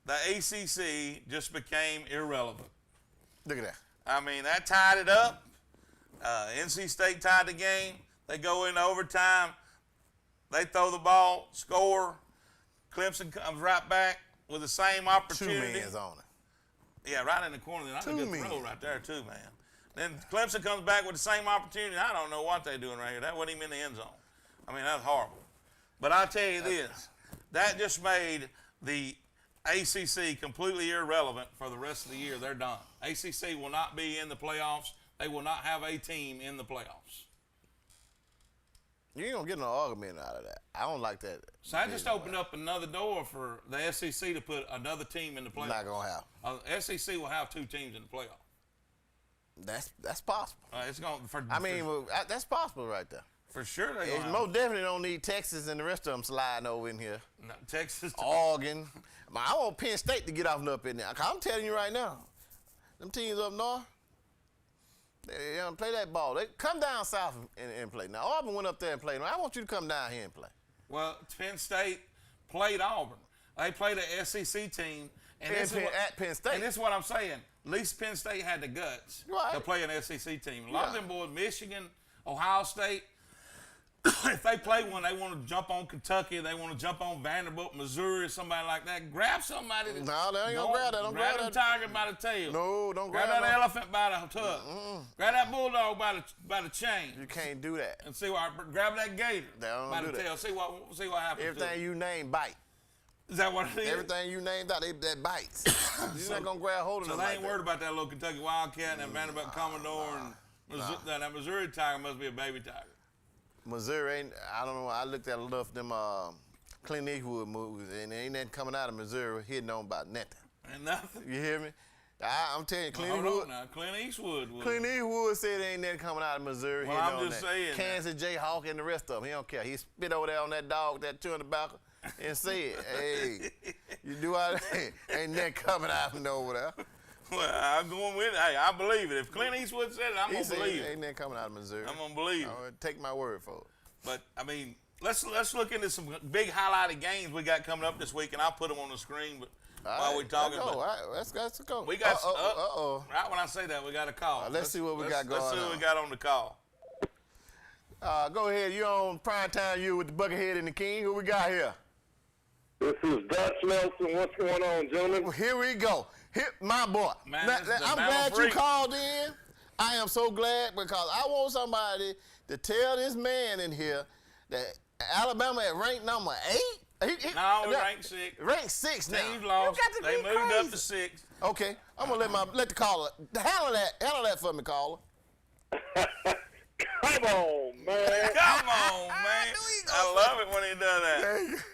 the ACC just became irrelevant. Look at that. I mean, that tied it up. NC State tied the game. They go into overtime. They throw the ball, score. Clemson comes right back with the same opportunity. 2 men's on it. Yeah, right in the corner. That's a good throw right there, too, man. Then Clemson comes back with the same opportunity. I don't know what they're doing right here. That wasn't even in the end zone. I mean, that's horrible. But I'll tell you this. That just made the ACC completely irrelevant for the rest of the year. They're done. ACC will not be in the playoffs. They will not have a team in the playoffs. You ain't going to get no argument out of that. I don't like that. So I just opened up another door for the SEC to put another team in the playoffs. Not going to have. SEC will have 2 teams in the playoffs. That's possible. It's going. That's possible right there. For sure, they most definitely don't need Texas and the rest of them sliding over in here. No, Texas, Oregon. I want Penn State to get off and up in there. I'm telling you right now, them teams up north, they don't play that ball. They come down south and play. Now Auburn went up there and played. I want you to come down here and play. Well, Penn State played Auburn. They played an SEC team. At Penn State. And this is what I'm saying. At least Penn State had the guts to play an SEC team. A lot of them boys, Michigan, Ohio State, if they play one, they want to jump on Kentucky, they want to jump on Vanderbilt, Missouri, somebody like that. Grab somebody. No, they ain't going to grab that. Don't grab that tiger by the tail. No, don't grab that elephant by the tuck. Grab that bulldog by the chain. You can't do that. And see what. Grab that gator by the tail. That. See what happens. Everything you name bite. Is that what it is? Everything you named out, that bites. You're not going to grab hold of them. So they ain't worried about that little Kentucky Wildcat and that Vanderbilt Commodore and that Missouri Tiger must be a baby tiger. Missouri ain't, I don't know, I looked at enough of them Clint Eastwood movies, and ain't nothing coming out of Missouri hitting on about nothing. Ain't nothing? You hear me? I'm telling you, Clint Eastwood. Clint Eastwood said there ain't nothing coming out of Missouri. Well, I'm just saying. Kansas Jayhawk and the rest of them, he don't care. He spit over there on that dog, that chewing tobacco, and said, hey, you do all that, ain't nothing coming out from over there. Well, I'm going with it. Hey, I believe it. If Clint Eastwood said it, I'm going to believe it. Ain't nothing coming out of Missouri. I'm going to believe it. Take my word for it. But, I mean, let's look into some big highlighted games we got coming up this week, and I'll put them on the screen while we're talking. Let's go. We got, right when I say that, we got a call. Let's see what we got going on. Let's see what we got on the call. Go ahead. You're on Primetime, you with the Buckethead and the King. Who we got here? This is Dutch Nelson. What's going on, gentlemen? Well, here we go. My boy. Man, I'm glad you called in. I am so glad because I want somebody to tell this man in here that Alabama at rank number 8. No, ranked 6. Ranked 6 now. Teams lost. They moved up to 6. Okay, I'm gonna let the caller handle that for me, caller. Come on, man. Come on, man. I love it when he does that.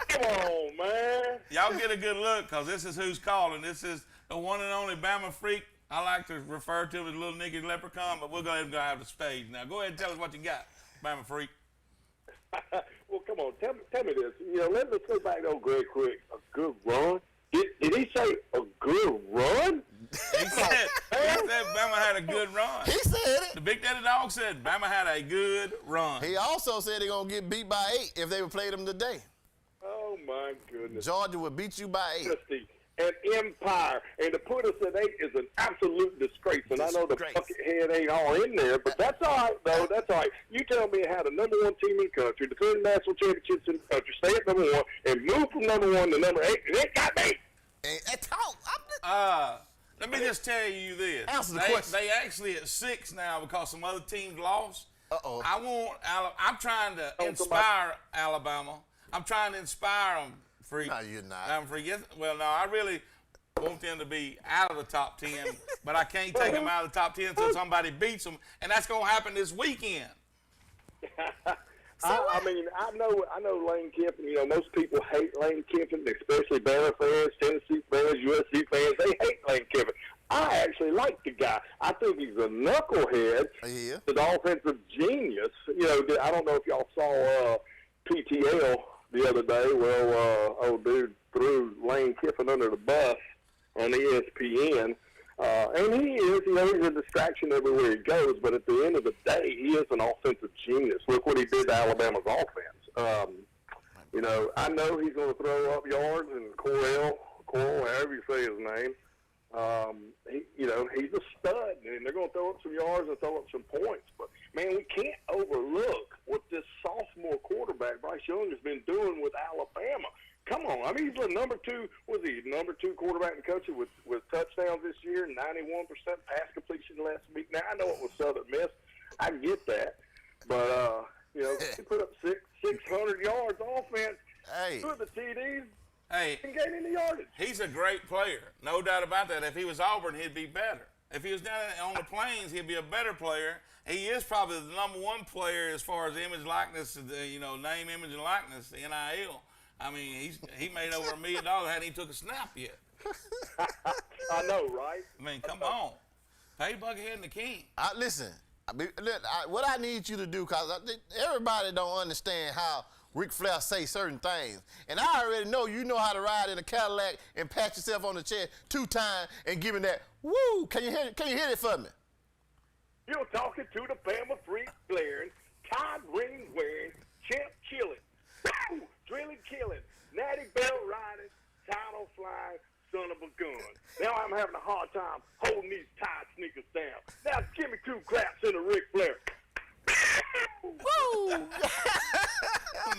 Come on, man. Y'all get a good look, because this is who's calling. This is the one and only Bama Freak. I like to refer to him as Little Nicky Leprechaun, but we're going to have the stage now. Go ahead and tell us what you got, Bama Freak. Well, come on, tell me this. Let's go back to old Greg quick. A good run? Did he say a good run? He said Bama had a good run. He said it. The Big Daddy Dog said Bama had a good run. He also said they're going to get beat by 8 if they would play them today. Oh, my goodness. Georgia would beat you by 8. Dynasty and empire. And to put us at 8 is an absolute disgrace. And I know the bucket head ain't all in there, but that's all right, though. That's all right. You tell me how the number 1 team in the country, defending national championships in the country, stay at number 1 and move from number 1 to number 8, and it got me. Let me just tell you this. Answer the question. They actually at 6 now because some other teams lost. Uh-oh. I'm trying to inspire Alabama. I'm trying to inspire them. Freak. No, you're not. I'm freak. Well, no, I really want them to be out of the top 10, but I can't take them out of the top 10 until somebody beats them, and that's going to happen this weekend. I mean, I know Lane Kiffin. Most people hate Lane Kiffin, especially Bama fans, Tennessee fans, USC fans. They hate Lane Kiffin. I actually like the guy. I think he's a knucklehead. Yeah. An offensive genius. I don't know if y'all saw PTL the other day. Well, old dude threw Lane Kiffin under the bus on ESPN. And he is, he's a distraction everywhere he goes, but at the end of the day, he is an offensive genius. Look what he did to Alabama's offense. I know he's going to throw up yards, and Coral, however you say his name, he's a stud, and they're going to throw up some yards and throw up some points. But, man, we can't overlook what this sophomore quarterback, Bryce Young, has been doing with Alabama. Come on. I mean, he's the number 2 quarterback in the country with touchdowns this year, 91% pass completion last week. Now, I know it was Southern Miss. I get that. But, he put up 600 yards offense. Hey. 2 of the TDs. Hey. And gained any yardage. He's a great player. No doubt about that. If he was Auburn, he'd be better. If he was down on the Plains, he'd be a better player. He is probably the number 1 player as far as image likeness, name, image, and likeness, the NIL. I mean, he made over $1 million, hadn't he took a snap yet. I know, right? I mean, come on. Pay Buckethead and the King. Listen, what I need you to do, because everybody don't understand how Ric Flair say certain things. And I already know you know how to ride in a Cadillac and pat yourself on the chest 2 times and give him that, woo. Can you hit it for me? You're talking to the Bama Freak blaring, Todd ring wearing, champ chilling, drilling killing, natty belt riding, title flying, son of a gun. Now I'm having a hard time holding these tight sneakers down. Now give me 2 claps in a Ric Flair. Woo!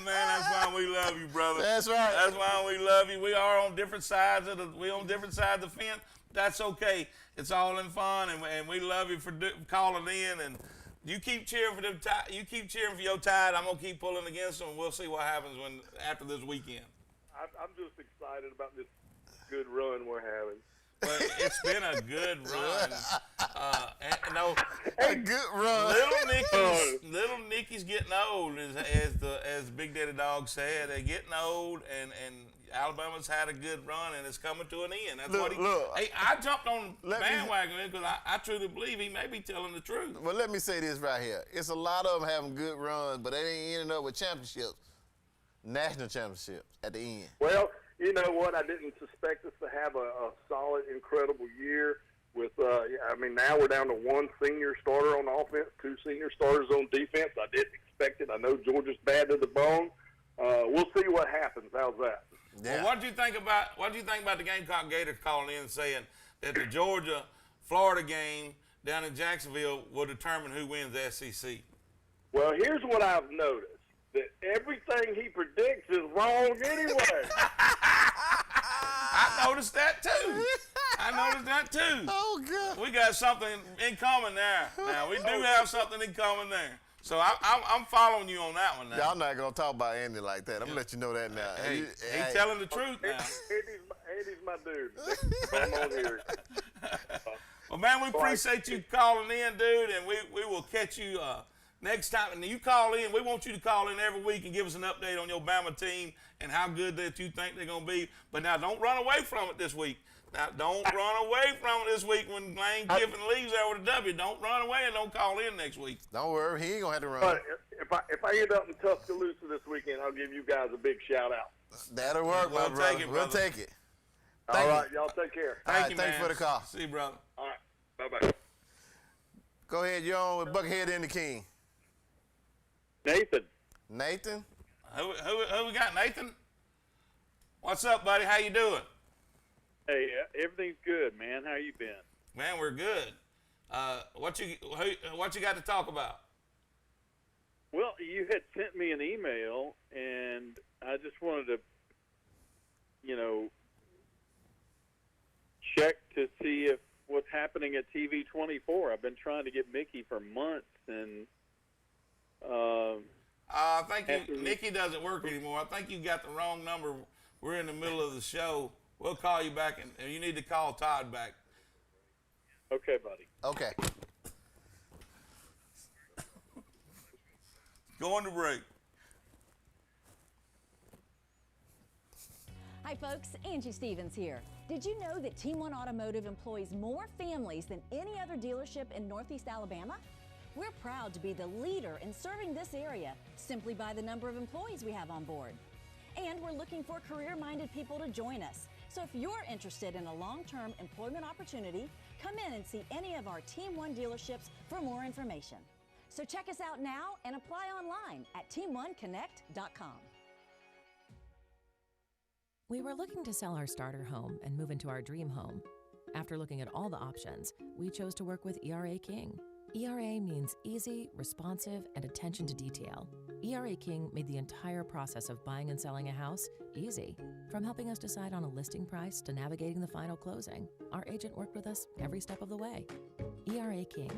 Man, that's why we love you, brother. That's right. That's why we love you. We are on different sides of the fence. That's okay. It's all in fun, and we love you for calling in. And you keep cheering for them. You keep cheering for your Tide. I'm gonna keep pulling against them, and we'll see what happens after this weekend. I'm just excited about this good run we're having. But it's been a good run. A good run. Little Nicky's getting old, as Big Daddy Dog said. They're getting old, and Alabama's had a good run, and it's coming to an end. That's Hey, I jumped on bandwagon because I truly believe he may be telling the truth. Well, let me say this right here. It's a lot of them having good runs, but they ain't ending up with championships, national championships at the end. Well, you know what? I didn't suspect us to have a solid, incredible year. With, now we're down to 1 senior starter on offense, 2 senior starters on defense. I didn't expect it. I know Georgia's bad to the bone. We'll see what happens. How's that? Yeah. Well, what do you think about the Gamecock Gators calling in and saying that the Georgia-Florida game down in Jacksonville will determine who wins the SEC? Well, here's what I've noticed. That everything he predicts is wrong anyway. I noticed that too. Oh, God. We got something in common there. Now, we do have something in common there. So I'm following you on that one now. Y'all not going to talk about Andy like that. I'm going to let you know that now. Hey, he's telling the truth now. Andy's my dude. Come on here. Well, man, we appreciate you calling in, dude, and we will catch you next time, and you call in, we want you to call in every week and give us an update on your Bama team and how good that you think they're going to be. But now don't run away from it this week. Now don't run away from it this week when Lane Kiffin leaves there with a W. Don't run away and don't call in next week. Don't worry, he ain't going to have to run. But if I end up in Tuscaloosa this weekend, I'll give you guys a big shout out. That'll work, We'll my brother. take it, We'll brother. take it. All right, y'all take care. Thank you, thanks man. for the call. See you, brother. All right, bye-bye. Go ahead, you're on with Buckethead and the King. Nathan. Nathan? Who we got, Nathan? What's up, buddy? How you doing? Hey, everything's good, man. How you been? Man, we're good. What you got to talk about? Well, you had sent me an email, and I just wanted to, check to see if what's happening at TV 24. I've been trying to get Mickey for months, and I think Nikki doesn't work anymore. I think you got the wrong number. We're in the middle of the show. We'll call you back, and you need to call Todd back. Okay, buddy. Okay. Going to break. Hi folks, Angie Stevens here. Did you know that Team One Automotive employs more families than any other dealership in Northeast Alabama? We're proud to be the leader in serving this area simply by the number of employees we have on board. And we're looking for career-minded people to join us. So if you're interested in a long-term employment opportunity, come in and see any of our Team One dealerships for more information. So check us out now and apply online at teamoneconnect.com. We were looking to sell our starter home and move into our dream home. After looking at all the options, we chose to work with ERA King. ERA means easy, responsive, and attention to detail. ERA King made the entire process of buying and selling a house easy. From helping us decide on a listing price to navigating the final closing, our agent worked with us every step of the way. ERA King.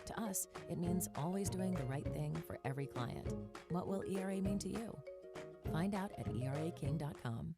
To us, it means always doing the right thing for every client. What will ERA mean to you? Find out at eraking.com.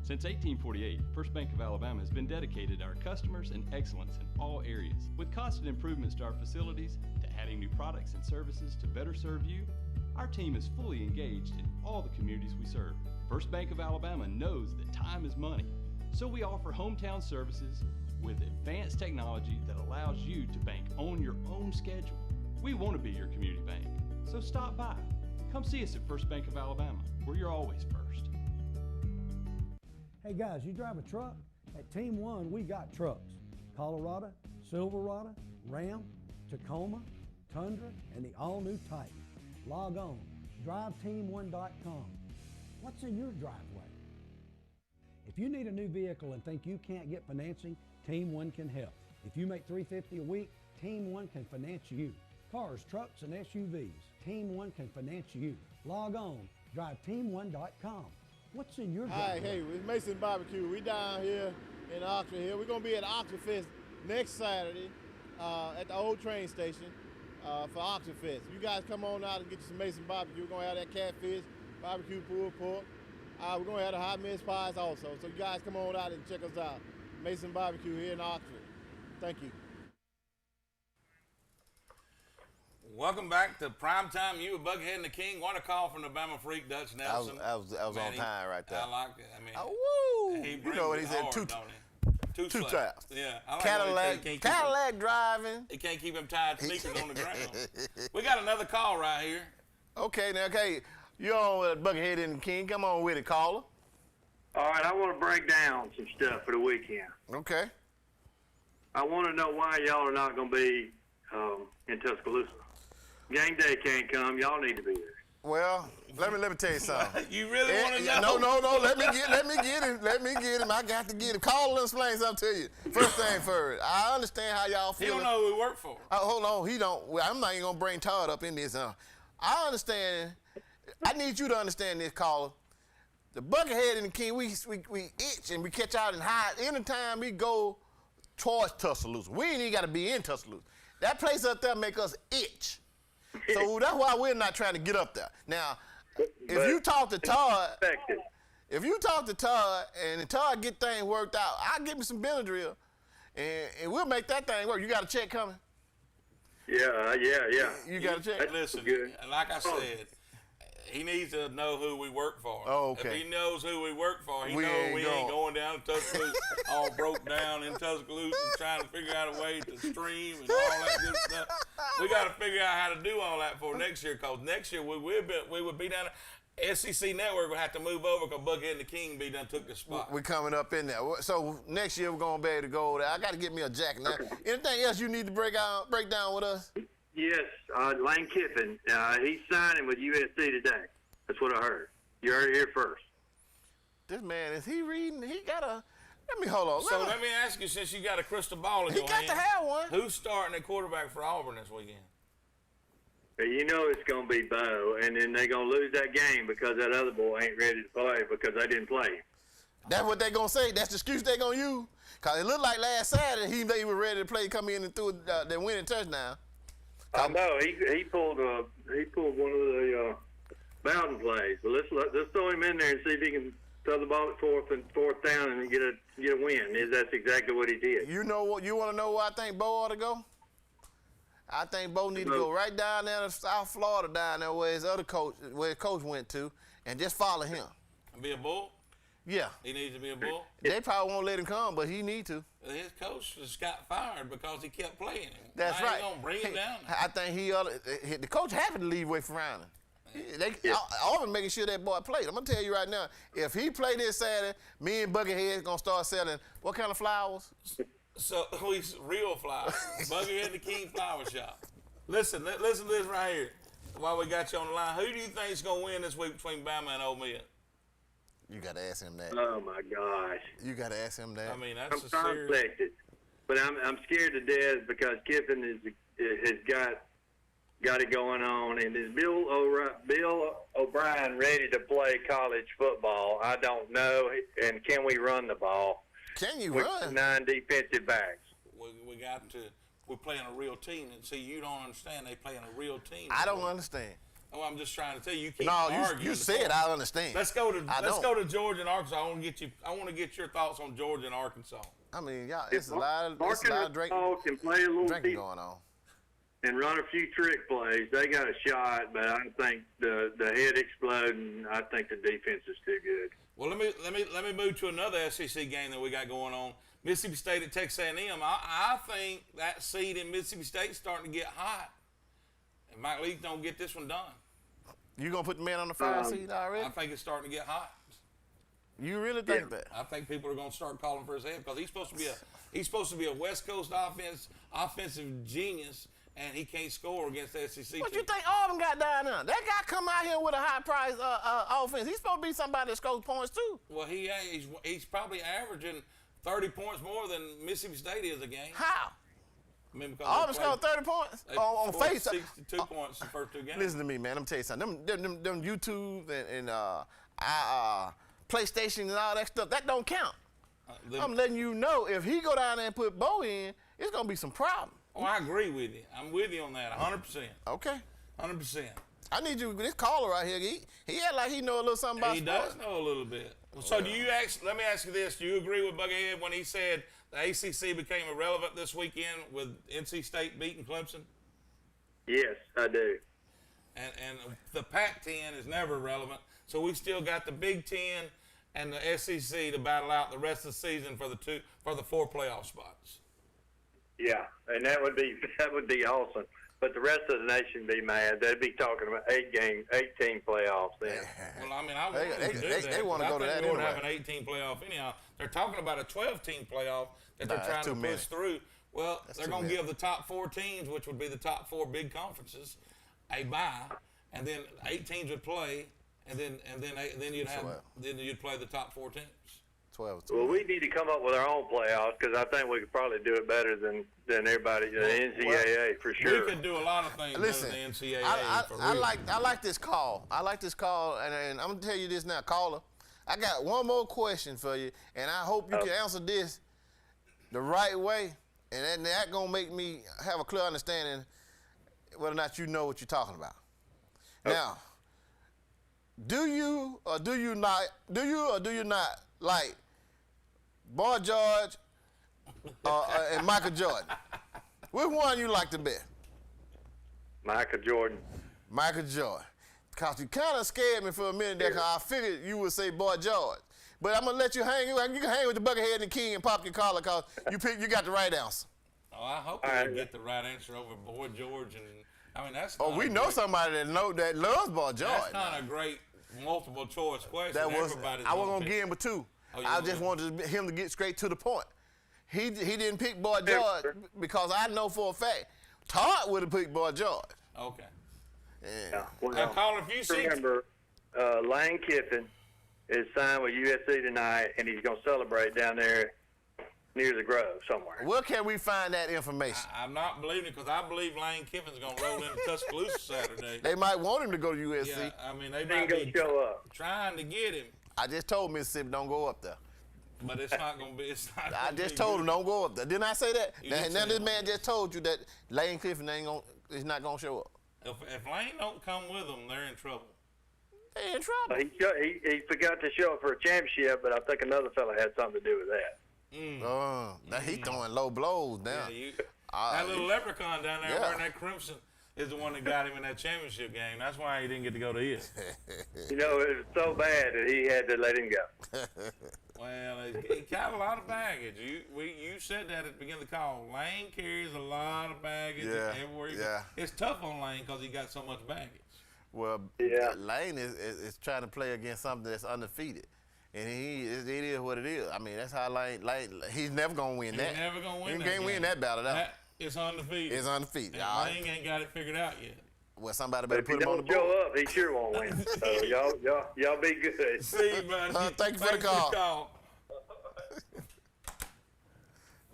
Since 1848, First Bank of Alabama has been dedicated to our customers and excellence in all areas. With constant improvements to our facilities, to adding new products and services to better serve you, our team is fully engaged in all the communities we serve. First Bank of Alabama knows that time is money, so we offer hometown services with advanced technology that allows you to bank on your own schedule. We want to be your community bank, so stop by. Come see us at First Bank of Alabama, where you're always first. Hey guys, you drive a truck? At Team One, we got trucks. Colorado, Silverado, Ram, Tacoma, Tundra, and the all-new Titan. Log on, driveteam1.com. What's in your driveway? If you need a new vehicle and think you can't get financing, Team One can help. If you make $350 a week, Team One can finance you. Cars, trucks, and SUVs, Team One can finance you. Log on, driveteam1.com. What's in your driveway? Hi, hey, it's Mason Barbecue. We down here in Oxford here. We're going to be at Oxford Fest next Saturday at the old train station for Oxford Fest. You guys come on out and get you some Mason Barbecue. We're going to have that catfish, barbecue pulled pork. We're going to have the hot mess pies also. So you guys come on out and check us out. Mason Barbecue here in Oxford. Thank you. Welcome back to Primetime. You with Buckethead and the King. What a call from the Bama Freak, Dutch Nelson. I was on time right there. I like it. I mean, woo! He You know what he said? hard, Two slaps. slaps. Yeah. I like Cadillac driving. He can't keep them tied sneakers on the ground. We got another call right here. Okay, now, okay. You're on with Buckethead and the King. Come on with it, caller. All right, I want to break down some stuff for the weekend. Okay. I want to know why y'all are not going to be in Tuscaloosa. Game day can't come. Y'all need to be there. Well, let me tell you something. You really want to know? No. Let me get him. I got to get him. Call and explain something to you. First thing first, I understand how y'all feel. He don't know who we work for. Hold on, he don't. Well, I'm not even gonna bring Todd up in this. I understand. I need you to understand this, caller. The Buckethead and the King, we itch and we catch out and hide. Anytime we go towards Tuscaloosa, we ain't even got to be in Tuscaloosa. That place up there make us itch. So that's why we're not trying to get up there. Now, if you talk to Todd, and Todd get things worked out, I'll give me some Benadryl, and we'll make that thing work. You got a check coming? Yeah. You got a check? Listen, like I said, he needs to know who we work for. Oh, okay. If he knows who we work for, he knows we ain't going down to Tuscaloosa all broke down in Tuscaloosa trying to figure out a way to stream and all that good stuff. We got to figure out how to do all that for next year, because next year we would be down there. SEC Network would have to move over because Buckhead and the King done took the spot. We're coming up in there. So next year we're going to be able to go there. I got to get me a jacket now. Okay. Anything else you need to break down with us? Yes, Lane Kiffin. He's signing with USC today. That's what I heard. You heard it here first. This man, is he reading? He got a... Let me hold on. So let me ask you, since you got a crystal ball in your hand. He got to have one. Who's starting at quarterback for Auburn this weekend? You know it's going to be Bo, and then they're going to lose that game because that other boy ain't ready to play because they didn't play. That's what they're going to say. That's the excuse they're going to use. Because it looked like last Saturday he was ready to play, come in and threw the winning touchdown. No, he pulled one of the mountain plays. But let's throw him in there and see if he can throw the ball at fourth down and get a win. That's exactly what he did. You know what? You want to know where I think Bo ought to go? I think Bo need to go right down there to South Florida, down there where his coach went to, and just follow him. And be a bull? Yeah. He needs to be a bull? They probably won't let him come, but he need to. His coach just got fired because he kept playing him. That's right. Going to bring him down. I think the coach happened to leave away from Frowning. Auburn making sure that boy played. I'm going to tell you right now, if he played this Saturday, me and Buckethead going to start selling what kind of flowers? So we real flowers. Buckethead and the King Flower Shop. Listen to this right here. While we got you on the line, who do you think is going to win this week between Bama and Ole Miss? You got to ask him that. Oh my gosh! You got to ask him that. I mean, that's I'm conflicted, but I'm scared to death because Kiffin has got it going on, and is Bill O'Brien ready to play college football? I don't know. And can we run the ball? Can you with run? 9 defensive backs. We got to. We're playing a real team, and see, you don't understand. They playing a real team. I don't understand. Oh, I'm just trying to tell you. You keep arguing. You said I understand. Let's go to Georgia and Arkansas. I want to get your thoughts on Georgia and Arkansas. I mean, y'all, it's a lot of drinking can play a little going on. And run a few trick plays. They got a shot, but I think the head exploding. I think the defense is too good. Well, let me move to another SEC game that we got going on. Mississippi State at Texas A&M. I think that seed in Mississippi State is starting to get hot. And Mike Leach don't get this one done. You gonna put the man on the 5 seed already? I think it's starting to get hot. You really think that? I think people are gonna start calling for his head because he's supposed to be a West Coast offensive genius, and he can't score against the SEC. What you think Auburn got down there? That guy come out here with a high price offense. He's supposed to be somebody that scores points too. Well, he's probably averaging 30 points more than Mississippi State is a game. How? Auburn scored 30 points on face. 62 points the first 2 games. Listen to me, man. Let me tell you something. Them YouTube and PlayStation and all that stuff, that don't count. I'm letting you know, if he go down there and put Bo in, it's going to be some problems. Oh, I agree with you. I'm with you on that, 100%. Okay. 100%. I need you, this caller right here, he act like he know a little something about sports. He does know a little bit. So let me ask you this. Do you agree with Buckethead when he said the ACC became irrelevant this weekend with NC State beating Clemson? Yes, I do. And the Pac-10 is never relevant, so we still got the Big Ten and the SEC to battle out the rest of the season for the 4 playoff spots. Yeah, and that would be awesome. But the rest of the nation be mad. They'd be talking about 18 playoffs then. Well, I mean, I want them to do that. They want to go to that anyway. anyway. Have an 18 playoff anyhow. They're talking about a 12-team playoff that they're trying to push through. Well, they're going to give the top 4 teams, which would be the top 4 big conferences, a bye, and then 8 teams would play, and then you'd play the top 4 teams. 12. Well, we need to come up with our own playoffs because I think we could probably do it better than everybody, the NCAA for sure. We could do a lot of things Listen, better than the NCAA. I like this call. I like this call, and I'm gonna tell you this now, caller. I got one more question for you, and I hope you can answer this the right way, and that gonna make me have a clear understanding whether or not you know what you're talking about. Now, do you or do you not like Boy George and Michael Jordan? Which one you like the best? Michael Jordan. Michael Jordan. Because you kind of scared me for a minute there, because I figured you would say Boy George. But I'm going to let you hang. You can hang with the Buckethead and the King and pop your collar because you got the right answer. Oh, I hope we get the right answer over Boy George. And I mean, that's we know somebody that loves Boy George. That's not a great multiple choice question. I wasn't going to give him a 2. I just wanted him to get straight to the point. He didn't pick Boy George because I know for a fact Todd would have picked Boy George. Okay. Yeah. Well, now, Colin, if you see... Remember, Lane Kiffin is signed with USC tonight, and he's going to celebrate down there near the Grove somewhere. Where can we find that information? I'm not believing it because I believe Lane Kiffin's going to roll into Tuscaloosa Saturday. They might want him to go to USC. Yeah, I mean, they might be show up. trying to get him. I just told Mississippi don't go up there. But it's not going to be. I just told him don't go up there. Didn't I say that? Now this man just told you that Lane Kiffin is not going to show up. If Lane don't come with them, they're in trouble. They're in trouble. He forgot to show up for a championship, but I think another fella had something to do with that. Now he's throwing low blows now. Yeah, that little leprechaun down there wearing that crimson is the one that got him in that championship game. That's why he didn't get to go to it. You know, it was so bad that he had to let him go. Well, he got a lot of baggage. You said that at the beginning of the call. Lane carries a lot of baggage everywhere he goes. It's tough on Lane because he got so much baggage. Well, Lane is trying to play against something that's undefeated. And it is what it is. I mean, that's how Lane he's never going to win that. He's never going to win that. He can't win that battle out. It's undefeated. It's undefeated. And Lane ain't got it figured out yet. Well, somebody better put him on the board. If he don't show up, he sure won't win. So y'all be good. See you, buddy. Thank you for the call.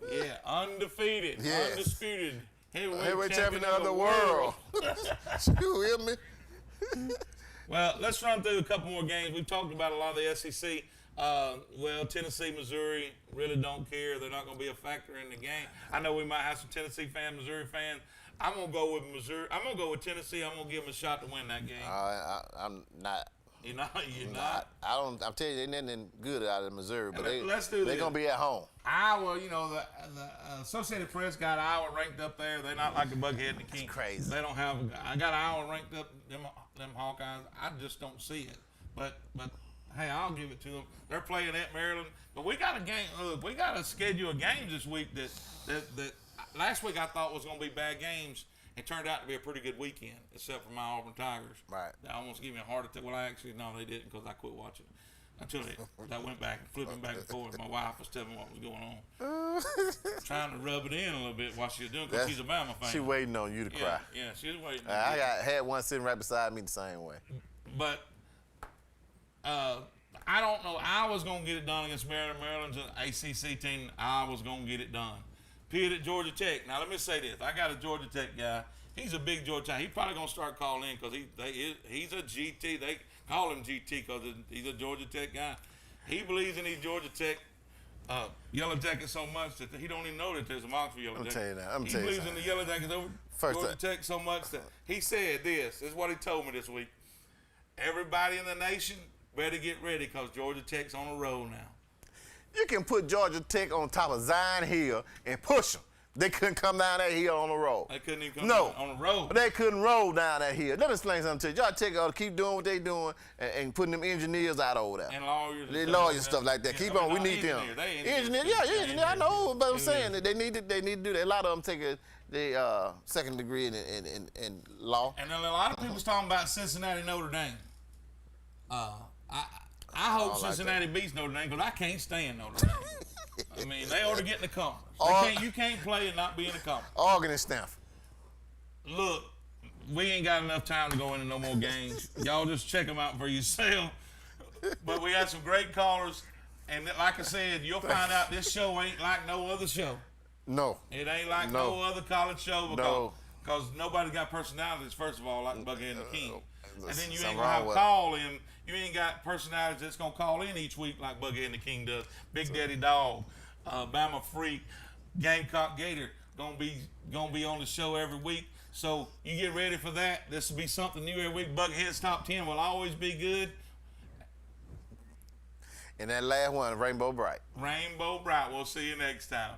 Yeah, undefeated, undisputed heavyweight champion of the world. You hear me? Well, let's run through a couple more games. We've talked about a lot of the SEC. Tennessee, Missouri really don't care. They're not going to be a factor in the game. I know we might have some Tennessee fans, Missouri fans. I'm going to go with Missouri. I'm going to go with Tennessee. I'm going to give them a shot to win that game. I'm not. You're not? You're not? I'm telling you, there's nothing good out of Missouri, but they're going to be at home. Iowa, the Associated Press got Iowa ranked up there. They're not like the Buckhead and the King. It's crazy. They don't have. I got Iowa ranked up. Them Hawkeyes. I just don't see it. But hey, I'll give it to them. They're playing at Maryland. But we got a game. Look, we got to schedule a game this week that last week I thought was going to be bad games. It turned out to be a pretty good weekend, except for my Auburn Tigers. Right. They almost gave me a heart attack. Well, no, they didn't because I quit watching until I went back and flipping back and forth. My wife was telling me what was going on. Trying to rub it in a little bit while she was doing it because she's a Bama fan. She's waiting on you to cry. Yeah, she was waiting. I had one sitting right beside me the same way. But I don't know. I was going to get it done against Maryland. Maryland's an ACC team. I was going to get it done. Pitt at Georgia Tech. Now, let me say this. I got a Georgia Tech guy. He's a big Georgia Tech. He's probably going to start calling in because he's a GT. They call him GT because he's a Georgia Tech guy. He believes in these Georgia Tech Yellow Jackets so much that he don't even know that there's a mark for Yellow Jackets. He believes in the Yellow Jackets over Georgia Tech so much that he said this. This is what he told me this week. Everybody in the nation better get ready because Georgia Tech's on a roll now. You can put Georgia Tech on top of Zion Hill and push them. They couldn't come down that hill on the road. They couldn't even come down on the road. They couldn't roll down that hill. Let me explain something to you. Georgia Tech ought to keep doing what they doing and putting them engineers out over there. And lawyers. They lawyers and stuff like that. Keep on. We need them. Engineers. Yeah, engineers. I know, but I'm saying that they need to do that. A lot of them take the second degree in law. And then a lot of people's talking about Cincinnati, Notre Dame. I hope Cincinnati beats Notre Dame because I can't stand Notre Dame. I mean, they ought to get in the conference. You can't play and not be in the conference. Oregon and Stanford. Look, we ain't got enough time to go into no more games. Y'all just check them out for yourself. But we had some great callers, and like I said, you'll find out this show ain't like no other show. No. It ain't like no other college show because nobody got personalities, first of all, like Buckhead and the King. And then you ain't gonna have call in. You ain't got personalities that's gonna call in each week like Buckhead and the King does. Big Daddy Dog, Bama Freak, Gamecock Gator gonna be on the show every week. So you get ready for that. This will be something new every week. Buckhead's top 10 will always be good. And that last one, Rainbow Bright. Rainbow Bright. We'll see you next time.